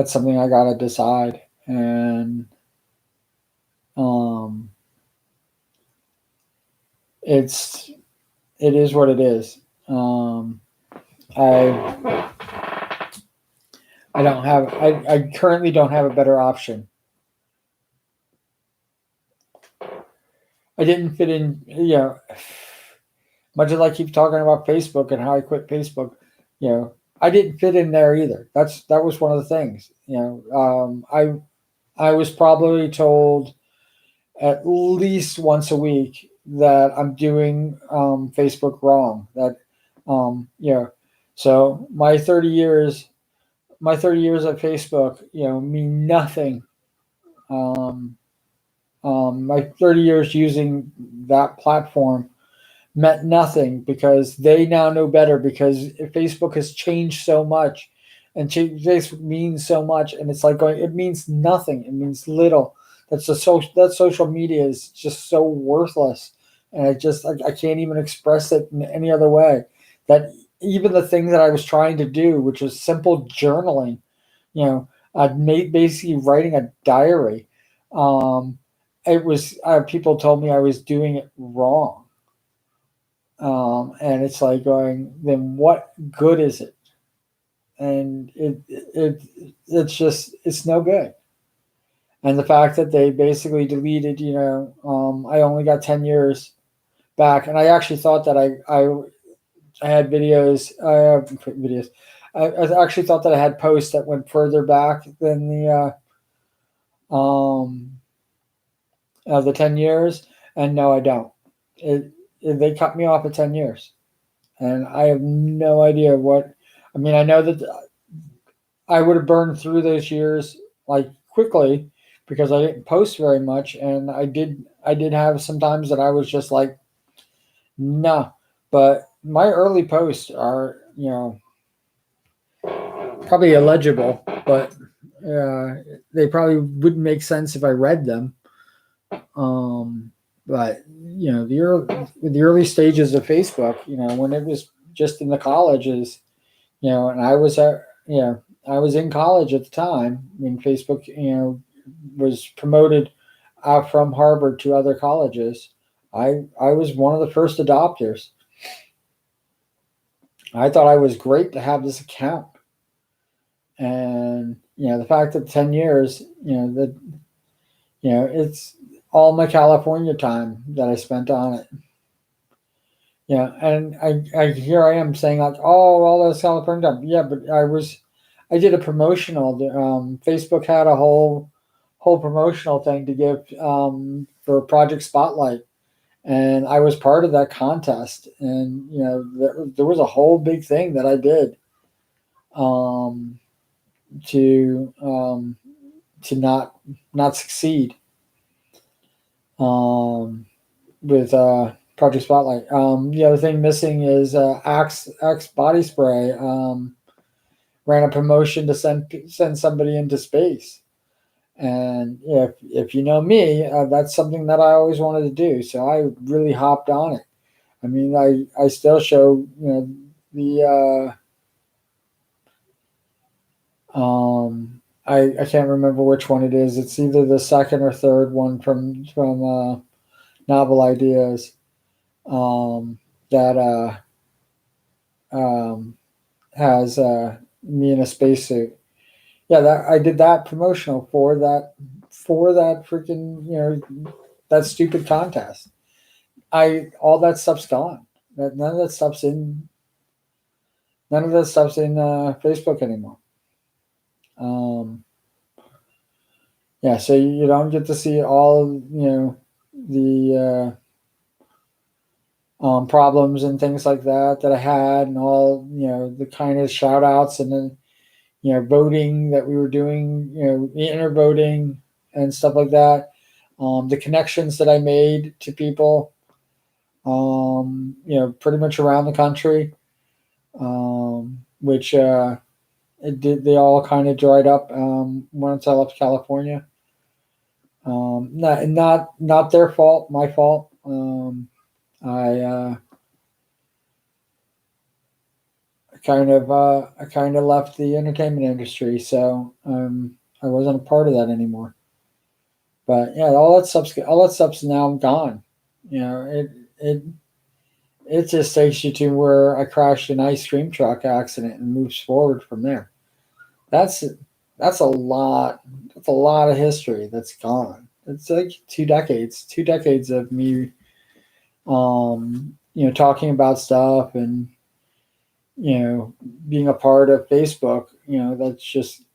something I gotta decide. And it is what it is. I don't have I currently don't have a better option. I didn't fit in, much as I keep talking about Facebook and how I quit Facebook, I didn't fit in there either. That was one of the things. I was probably told at least once a week that I'm doing Facebook wrong. That so my 30 years at Facebook, mean nothing. My 30 years using that platform meant nothing because they now know better, because Facebook has changed so much, and Facebook means so much, and it's like it means nothing. It means little. That social media is just so worthless, and I can't even express it in any other way. That even the thing that I was trying to do, which was simple journaling, I'd made basically writing a diary. It was people told me I was doing it wrong. And it's like going, then what good is it? And it's no good. And the fact that they basically deleted, I only got 10 years back, and I actually thought that I had videos. I have videos. I actually thought that I had posts that went further back than the 10 years, and no, I don't. They cut me off at 10 years, and I have no idea what. I mean, I know that I would have burned through those years like quickly because I didn't post very much, and I did have some times that I was just like, nah. But my early posts are, probably illegible, but they probably wouldn't make sense if I read them. But the early stages of Facebook, when it was just in the colleges, and I was I was in college at the time when Facebook, was promoted from Harvard to other colleges. I was one of the first adopters. I thought I was great to have this account, and the fact that 10 years, it's all my California time that I spent on it. And I here I am saying like, oh, all those California time. Yeah, but I did a promotional. Facebook had a whole promotional thing to give for Project Spotlight, and I was part of that contest. And there was a whole big thing that I did to not succeed with Project Spotlight. The other thing missing is Axe body spray. Ran a promotion to send somebody into space, and if you know me, that's something that I always wanted to do. So I really hopped on it. I mean, I still show the I can't remember which one it is. It's either the second or third one from Novel Ideas that has me in a spacesuit. Yeah, that I did that promotional for that freaking that stupid contest. All that stuff's gone. None of that stuff's in Facebook anymore. Yeah, so you don't get to see all the problems and things like that I had, and all the kind of shout outs, and then voting that we were doing, the inner voting and stuff like that. the connections that I made to people, pretty much around the country, which they all kind of dried up once I left California. Not their fault, my fault. I kind of left the entertainment industry, so I wasn't a part of that anymore. But yeah, all that stuff's now gone. It just takes you to where I crashed an ice cream truck accident and moves forward from there. That's a lot. That's a lot of history that's gone. It's like 2 decades of me, talking about stuff and being a part of Facebook.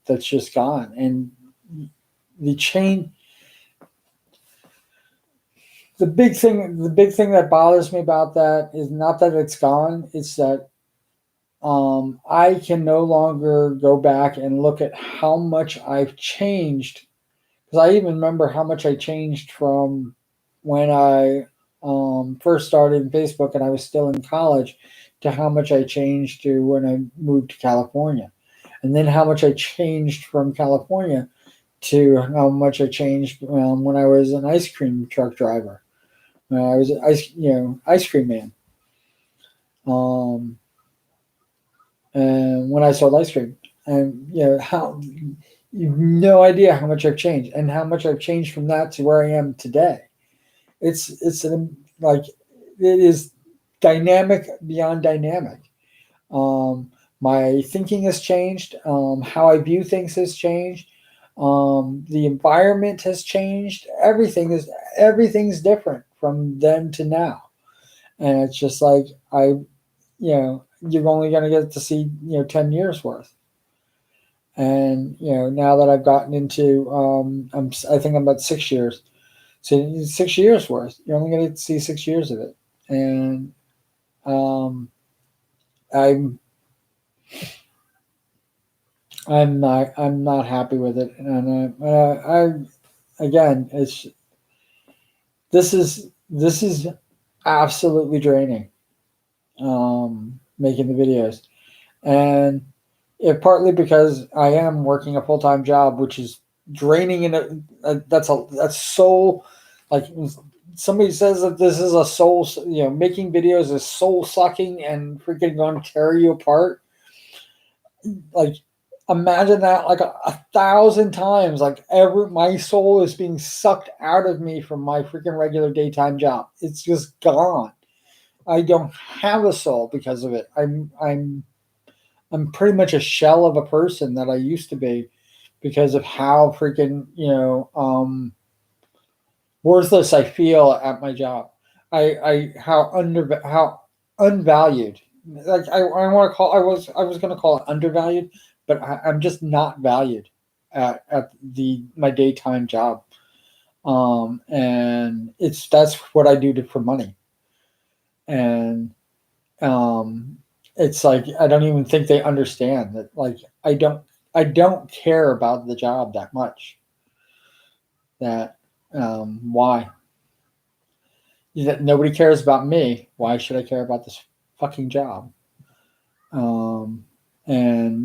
That's just gone. And the change. The big thing that bothers me about that is not that it's gone. It's that I can no longer go back and look at how much I've changed, because I even remember how much I changed from when I first started in Facebook and I was still in college to how much I changed to when I moved to California, and then how much I changed from California to how much I changed when I was an ice cream truck driver. I was ice cream man. And when I sold ice cream, and how you have no idea how much I've changed and how much I've changed from that to where I am today. It is dynamic beyond dynamic. My thinking has changed. How I view things has changed. The environment has changed. Everything's different from then to now, and it's just like you're only going to get to see 10 years worth. And now that I've gotten into I think I'm about 6 years, so 6 years worth, you're only going to see 6 years of it. And I'm not happy with it. And again, this is absolutely draining, making the videos. And partly because I am working a full-time job, which is draining, that's soul, like somebody says that this is a soul, making videos is soul sucking and freaking going to tear you apart. Like, imagine that like a 1,000 times. Like my soul is being sucked out of me from my freaking regular daytime job. It's just gone. I don't have a soul because of it. I'm pretty much a shell of a person that I used to be because of how freaking worthless I feel at my job. How unvalued. Like I want to call I was going to call it undervalued, but I'm just not valued at my daytime job. And that's what I do for money. And it's like I don't even think they understand that. Like I don't care about the job that much. That why? That nobody cares about me. Why should I care about this fucking job? And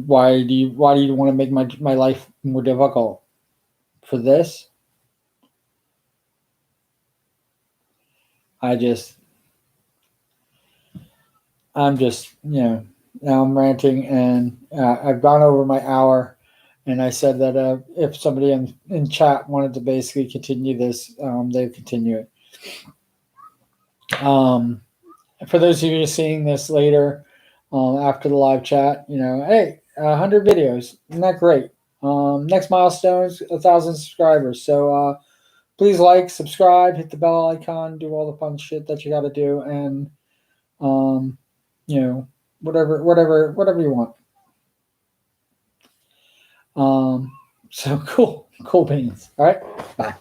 why do you want to make my life more difficult for this? I'm just now I'm ranting, and I've gone over my hour, and I said that if somebody in chat wanted to basically continue this, they'd continue it. For those of you seeing this later, after the live chat, hey, 100 videos, isn't that great? Next milestone is 1,000 subscribers. So please like, subscribe, hit the bell icon, do all the fun shit that you got to do, and whatever you want. So cool beans. All right, bye.